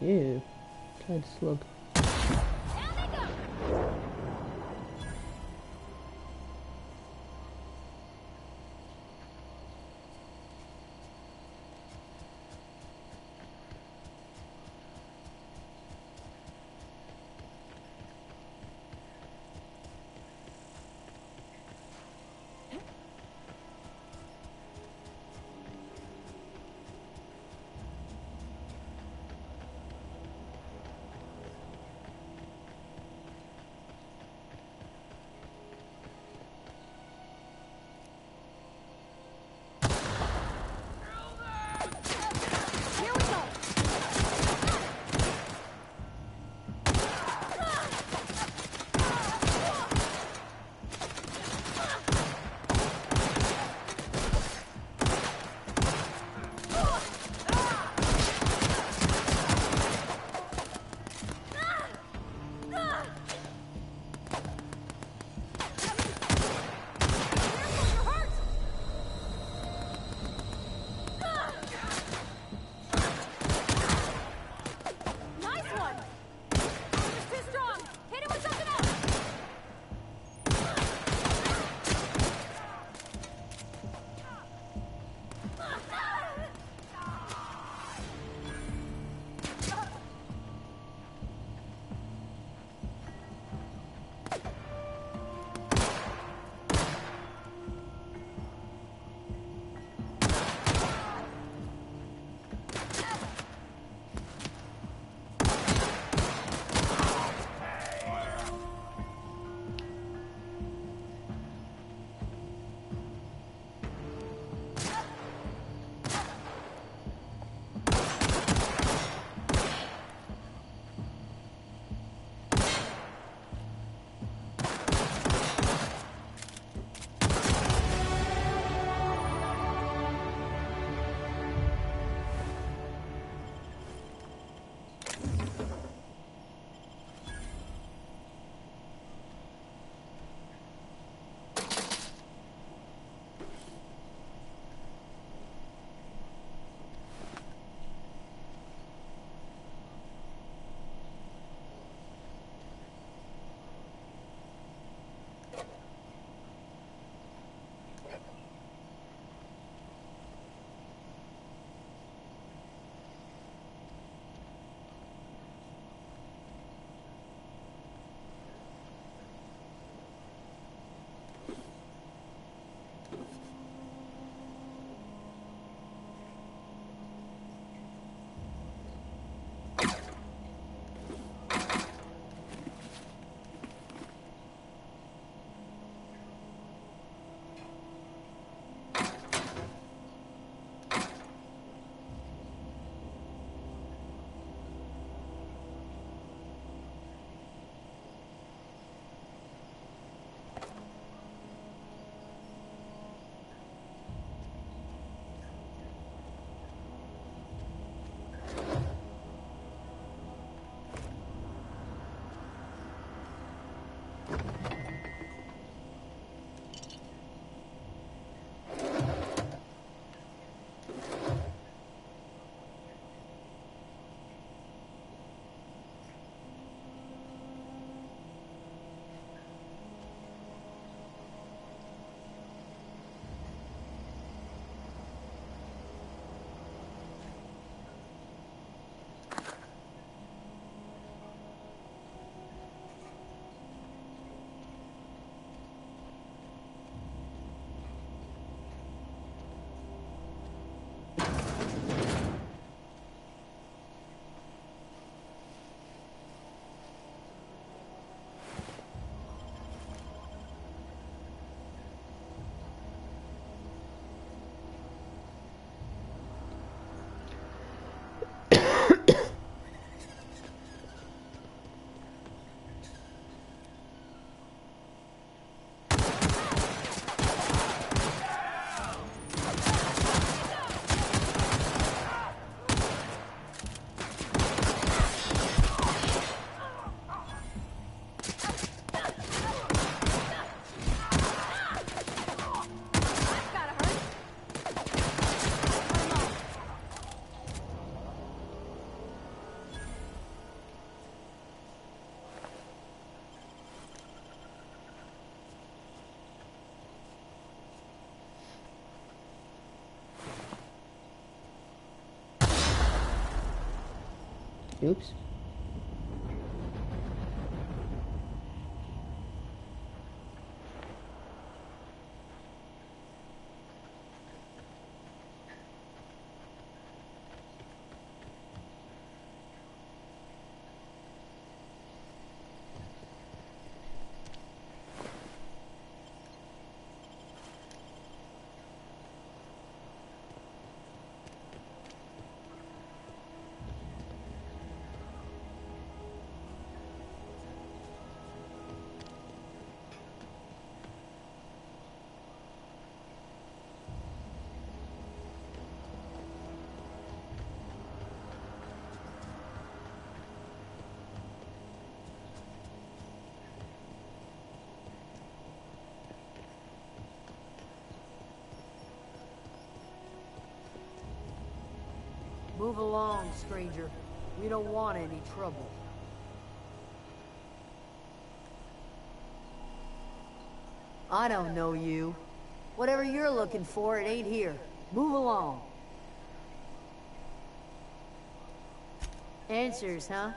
Ew. Tried to slug. Oops. Move along, stranger. We don't want any trouble. I don't know you. Whatever you're looking for, it ain't here. Move along. Answers, huh?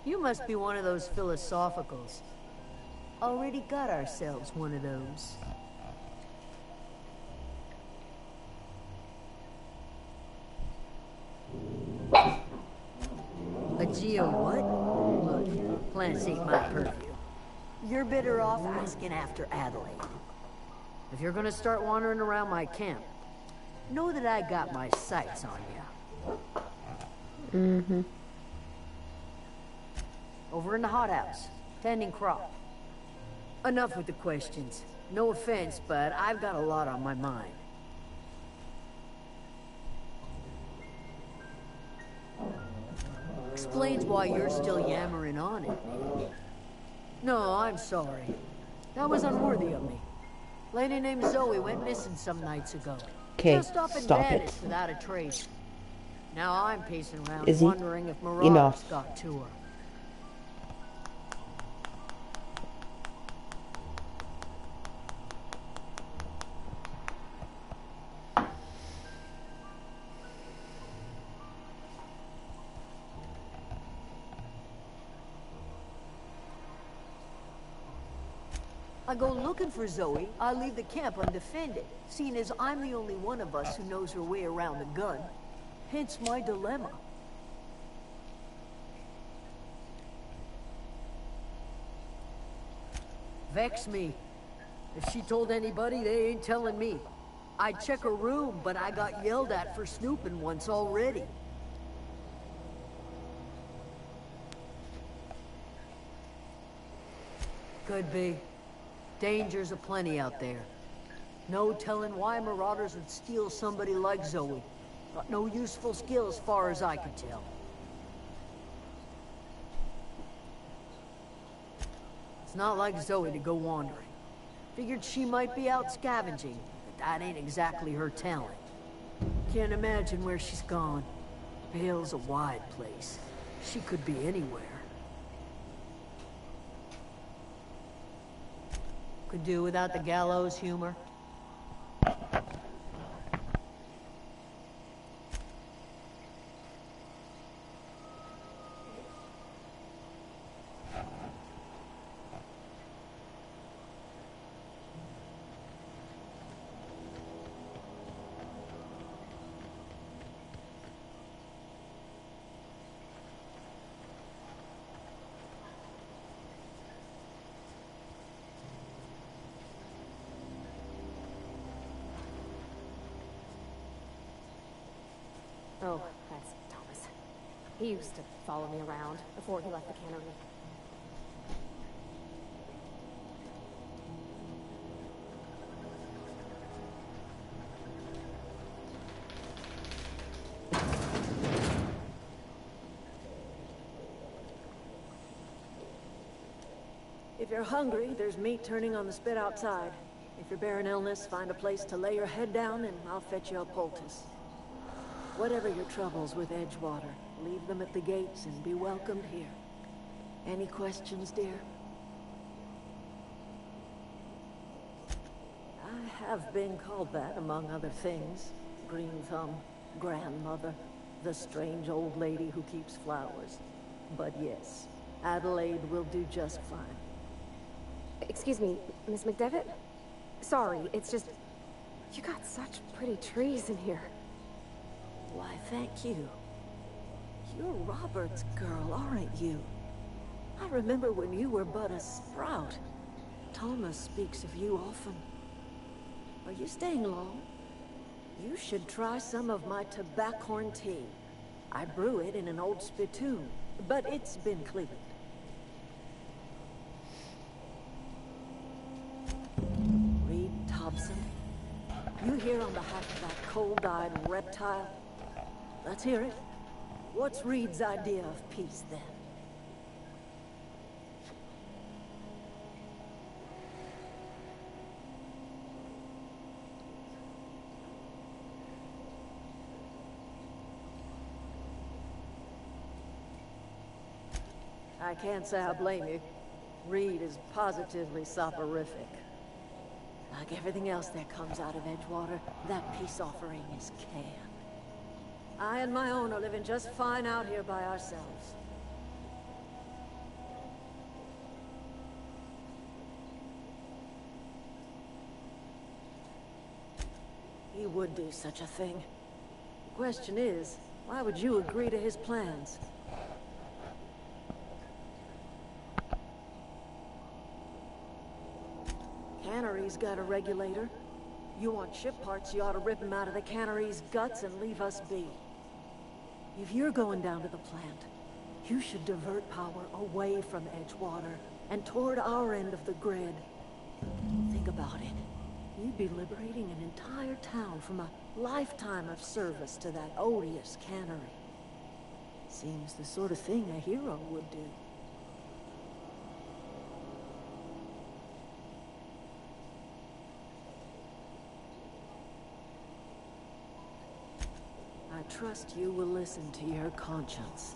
You must be one of those philosophicals. Already got ourselves one of those. A geo what? Look, plants ain't my purview. You're better off asking after Adelaide. If you're gonna start wandering around my camp, know that I got my sights on you. Mm-hmm. Over in the hothouse, tending crop. Enough with the questions. No offense, but I've got a lot on my mind. Explains why you're still yammering on it. No, I'm sorry. That was unworthy of me. Lady named Zoe went missing some nights ago. Okay, Just up and stop vanished it. without a trace. Now I'm pacing around Is he? wondering if Marauders Enough. got to her. I go looking for Zoe, I leave the camp undefended, seeing as I'm the only one of us who knows her way around a gun. Hence my dilemma. Vex me. If she told anybody, they ain't telling me. I check her room, but I got yelled at for snooping once already. Could be. Dangers aplenty out there. No telling why Marauders would steal somebody like Zoe. Got no useful skill as far as I can tell. It's not like Zoe to go wandering. Figured she might be out scavenging, but that ain't exactly her talent. Can't imagine where she's gone. Vale's a wide place. She could be anywhere. Could do without the gallows humor. Oh, that's Thomas. He used to follow me around before he left the cannery. If you're hungry, there's meat turning on the spit outside. If you're bearing illness, find a place to lay your head down and I'll fetch you a poultice. Whatever your troubles with Edgewater, leave them at the gates and be welcomed here. Any questions, dear? I have been called that, among other things. Green Thumb, grandmother. the strange old lady who keeps flowers. But yes, Adelaide will do just fine. Excuse me, Miss McDevitt? Sorry, it's just... You got such pretty trees in here. Why, thank you. You're Robert's girl, aren't you? I remember when you were but a sprout. Thomas speaks of you often. Are you staying long? You should try some of my tobaccorn tea. I brew it in an old spittoon, but it's been cleaned. Reed Thompson, you here on behalf of that cold-eyed reptile? Let's hear it. What's Reed's idea of peace, then? I can't say I blame you. Reed is positively soporific. Like everything else that comes out of Edgewater, that peace offering is canned. I and my own are living just fine out here by ourselves. He would do such a thing. The question is, why would you agree to his plans? Cannery's got a regulator. You want ship parts, you ought to rip him out of the cannery's guts and leave us be. If you're going down to the plant, you should divert power away from Edgewater and toward our end of the grid. Think about it. You'd be liberating an entire town from a lifetime of service to that odious cannery. Seems the sort of thing a hero would do. I trust you will listen to your conscience.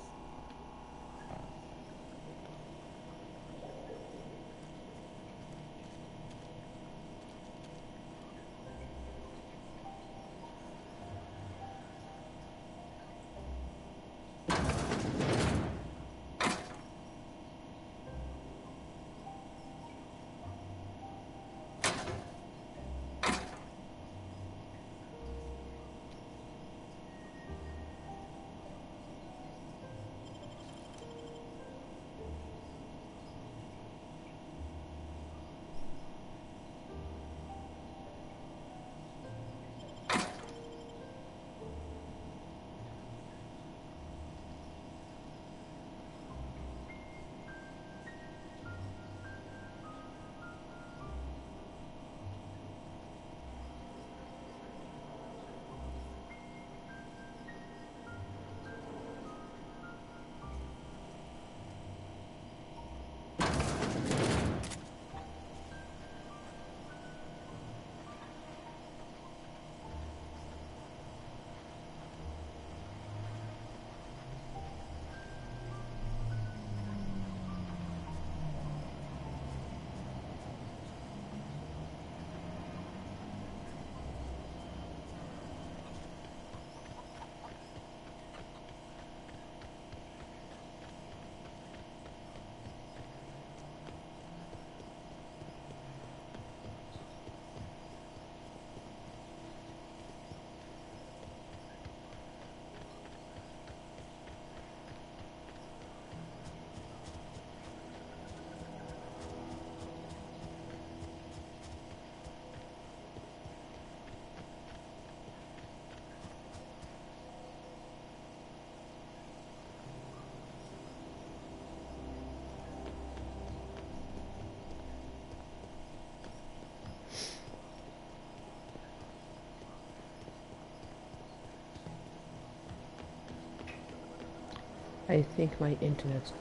I think my internet's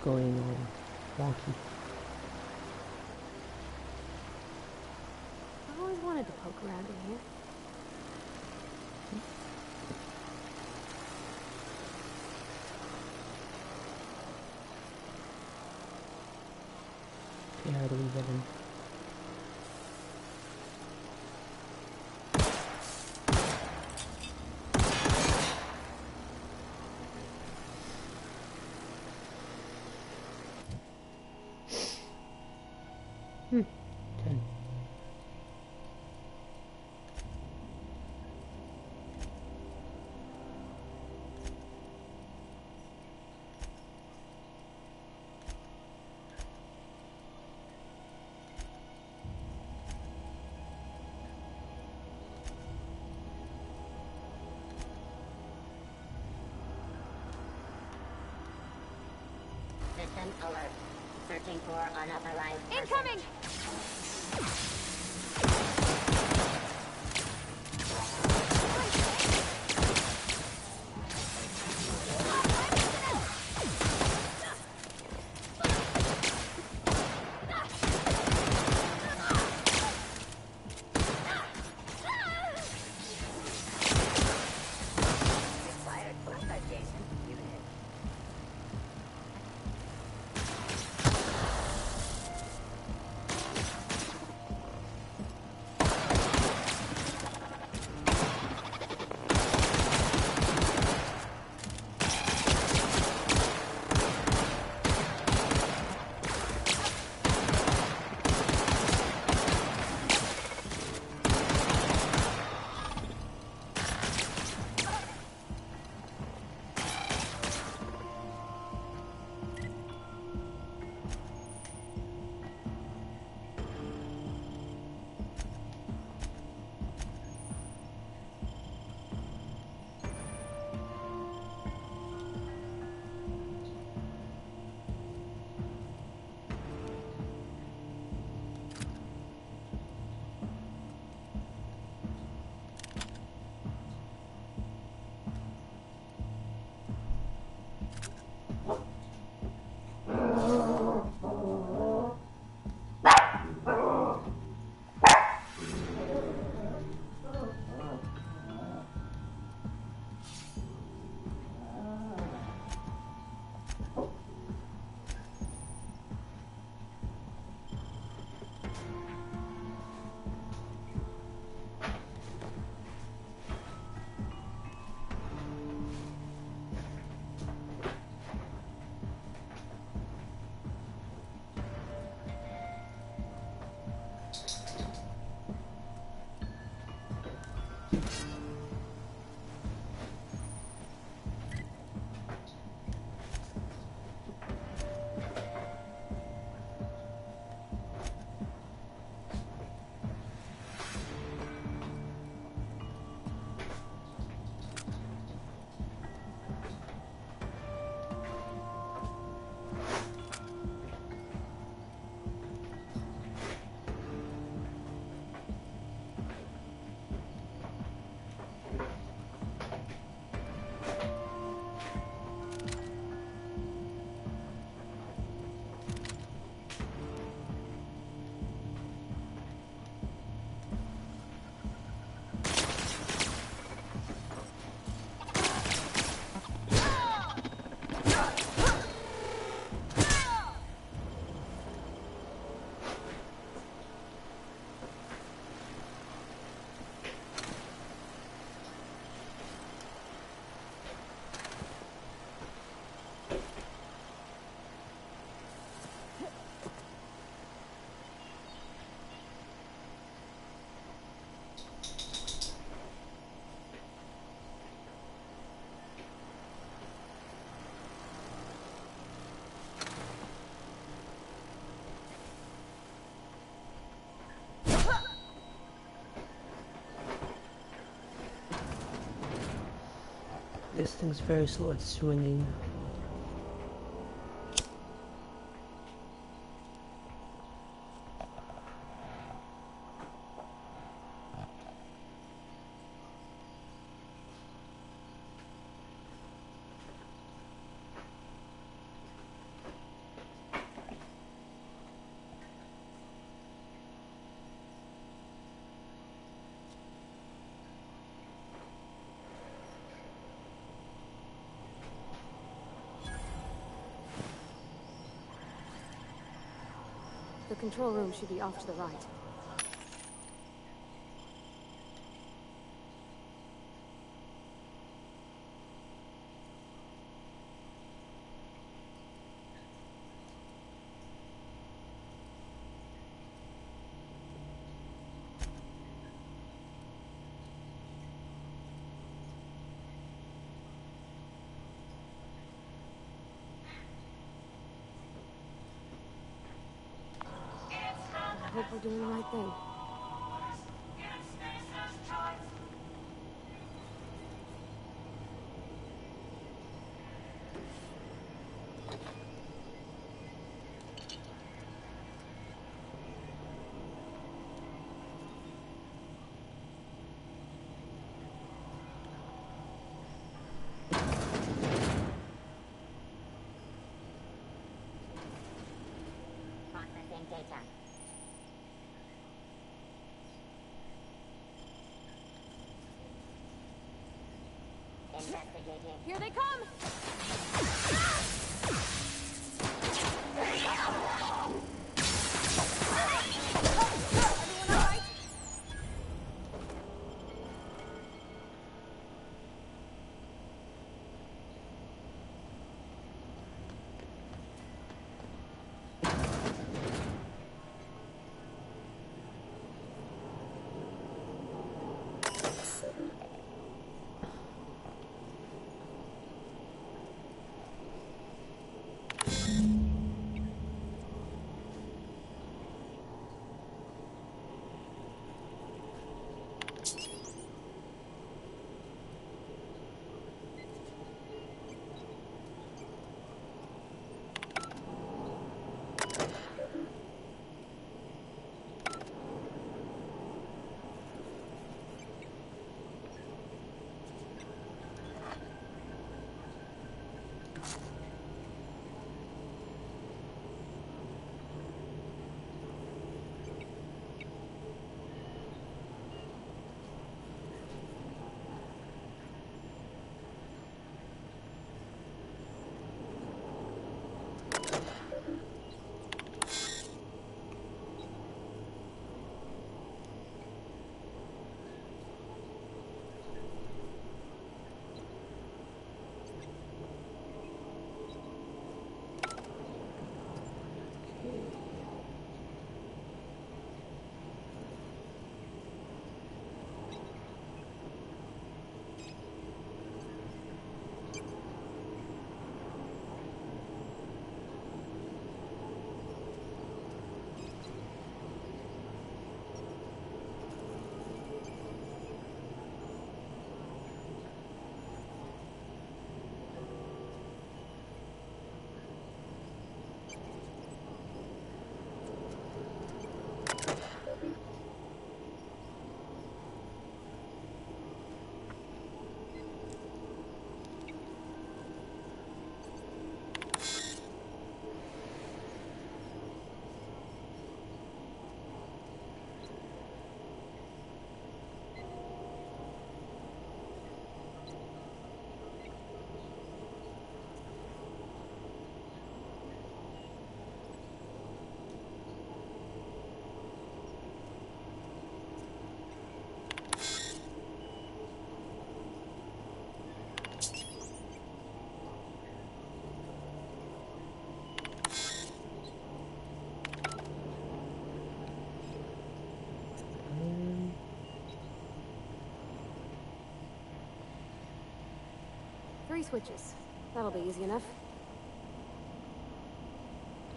going wonky. I always wanted to poke around in here. Yeah, I'd leave that in. 10. System alert. Searching for unauthorized Incoming! This thing's very slow at swinging. The control room should be off to the right. hope we're doing the right thing. Processing data. Investigating. Here they come! Three switches. That'll be easy enough.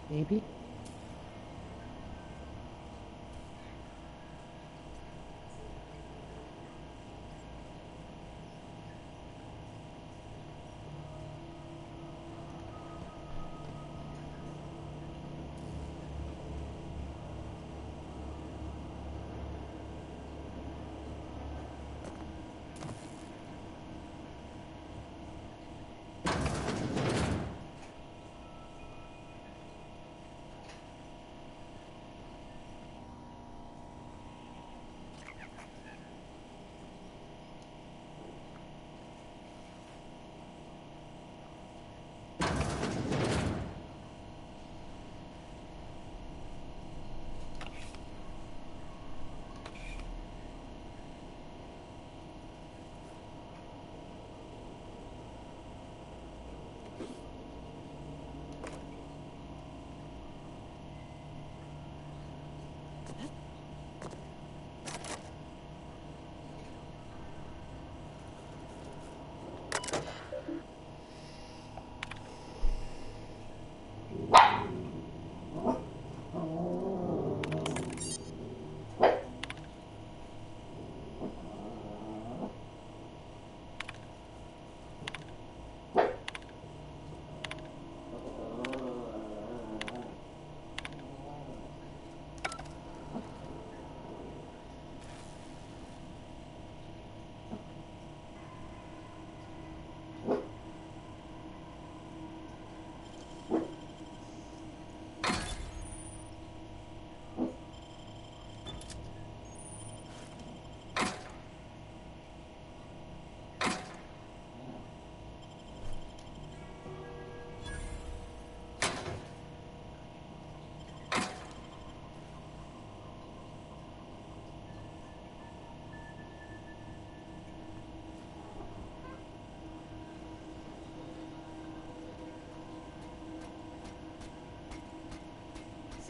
Maybe.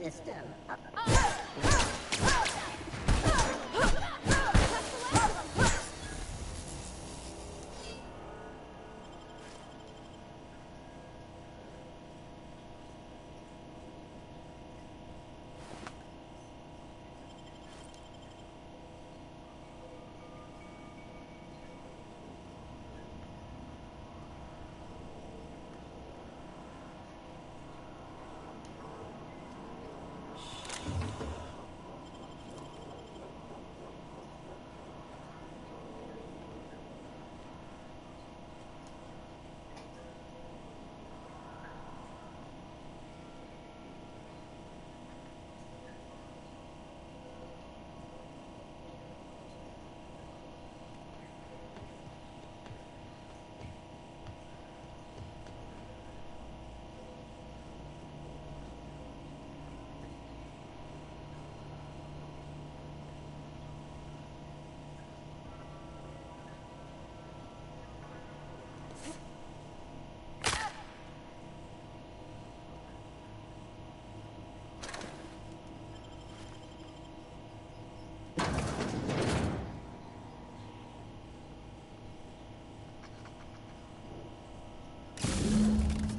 system.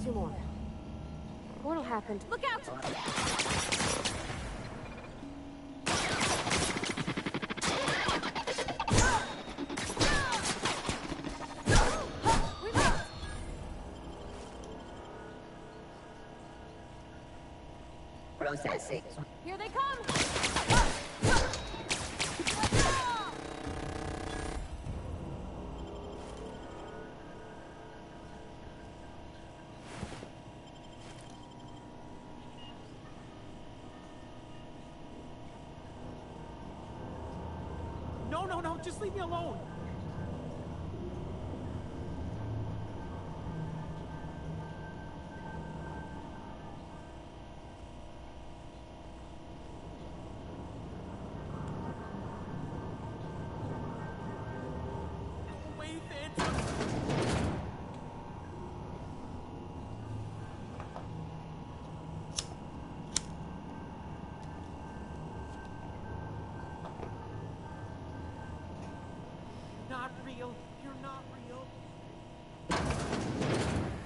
Two more. Portal happened. Look out! Processing. Here they come! No, just leave me alone. Not real. You're not real.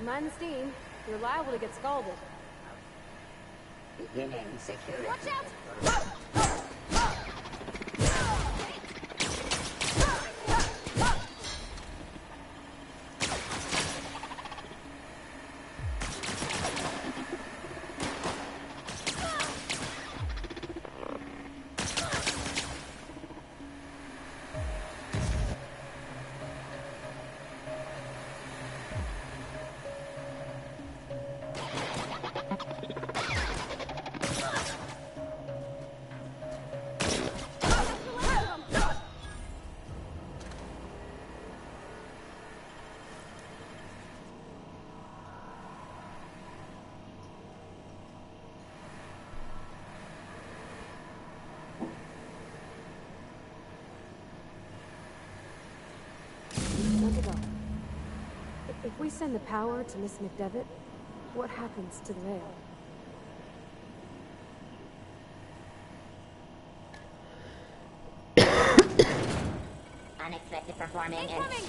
Mind the steam. You're liable to get scalded. Beginning security. Watch out! If we send the power to Miss McDevitt, what happens to the Veil? Unexpected performing Incoming!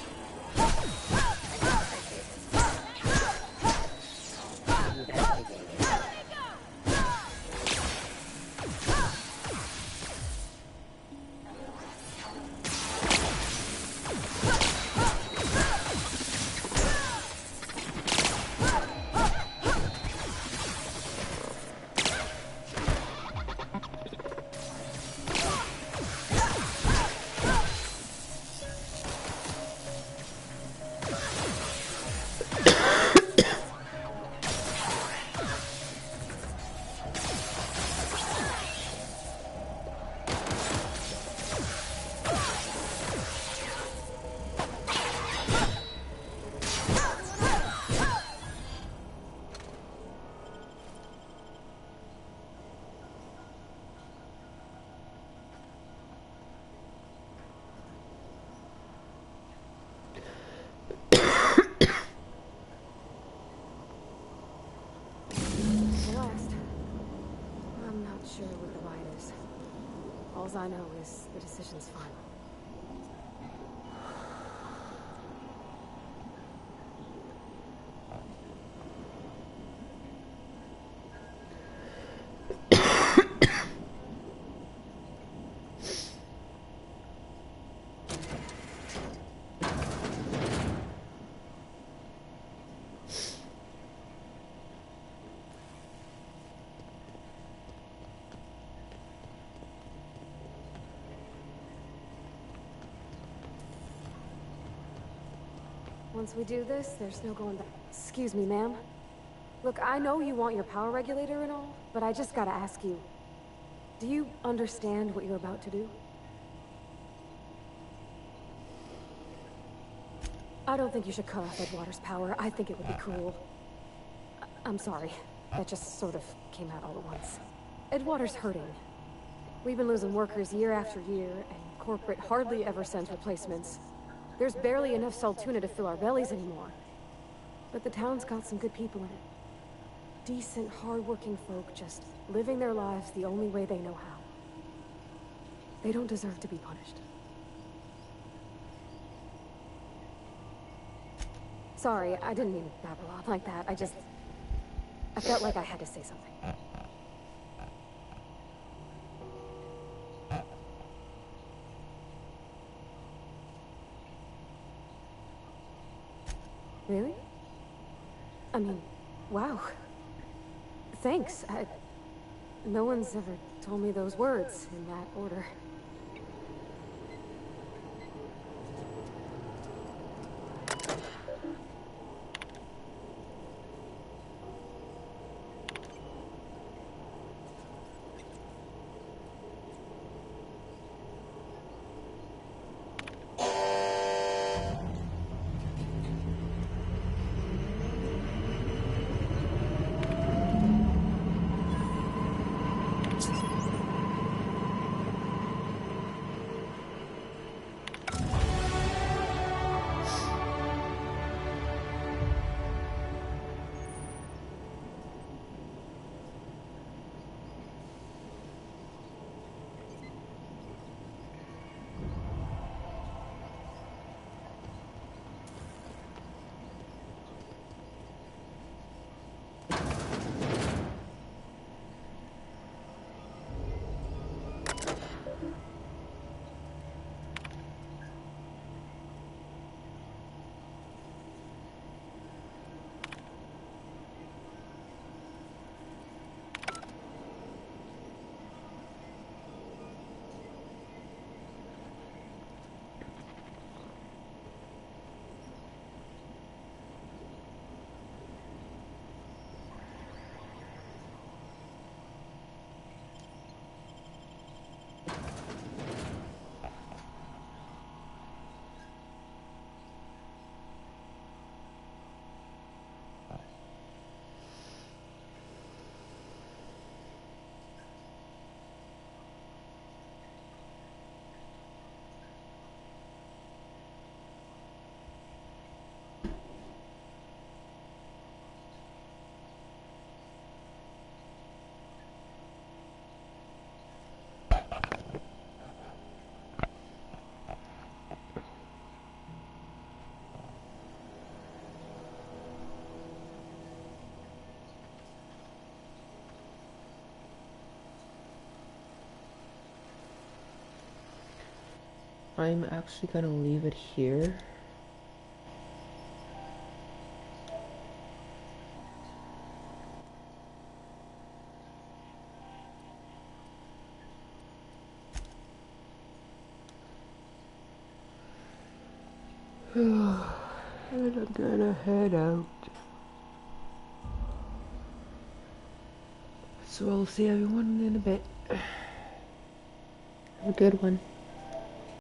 All I know is the decision's final. Once we do this, there's no going back. Excuse me, ma'am. Look, I know you want your power regulator and all, but I just gotta ask you. Do you understand what you're about to do? I don't think you should cut off Edgewater's power. I think it would be cruel. I'm sorry. That just sort of came out all at once. Edgewater's hurting. We've been losing workers year after year, and corporate hardly ever sends replacements. There's barely enough Saltuna to fill our bellies anymore. But the town's got some good people in it. Decent, hard-working folk just living their lives the only way they know how. They don't deserve to be punished. Sorry, I didn't mean to babble on like that. I felt like I had to say something. Really? I mean, wow. Thanks. No one's ever told me those words in that order. I'm actually gonna leave it here. And I'm gonna head out. So I'll see everyone in a bit. Have a good one.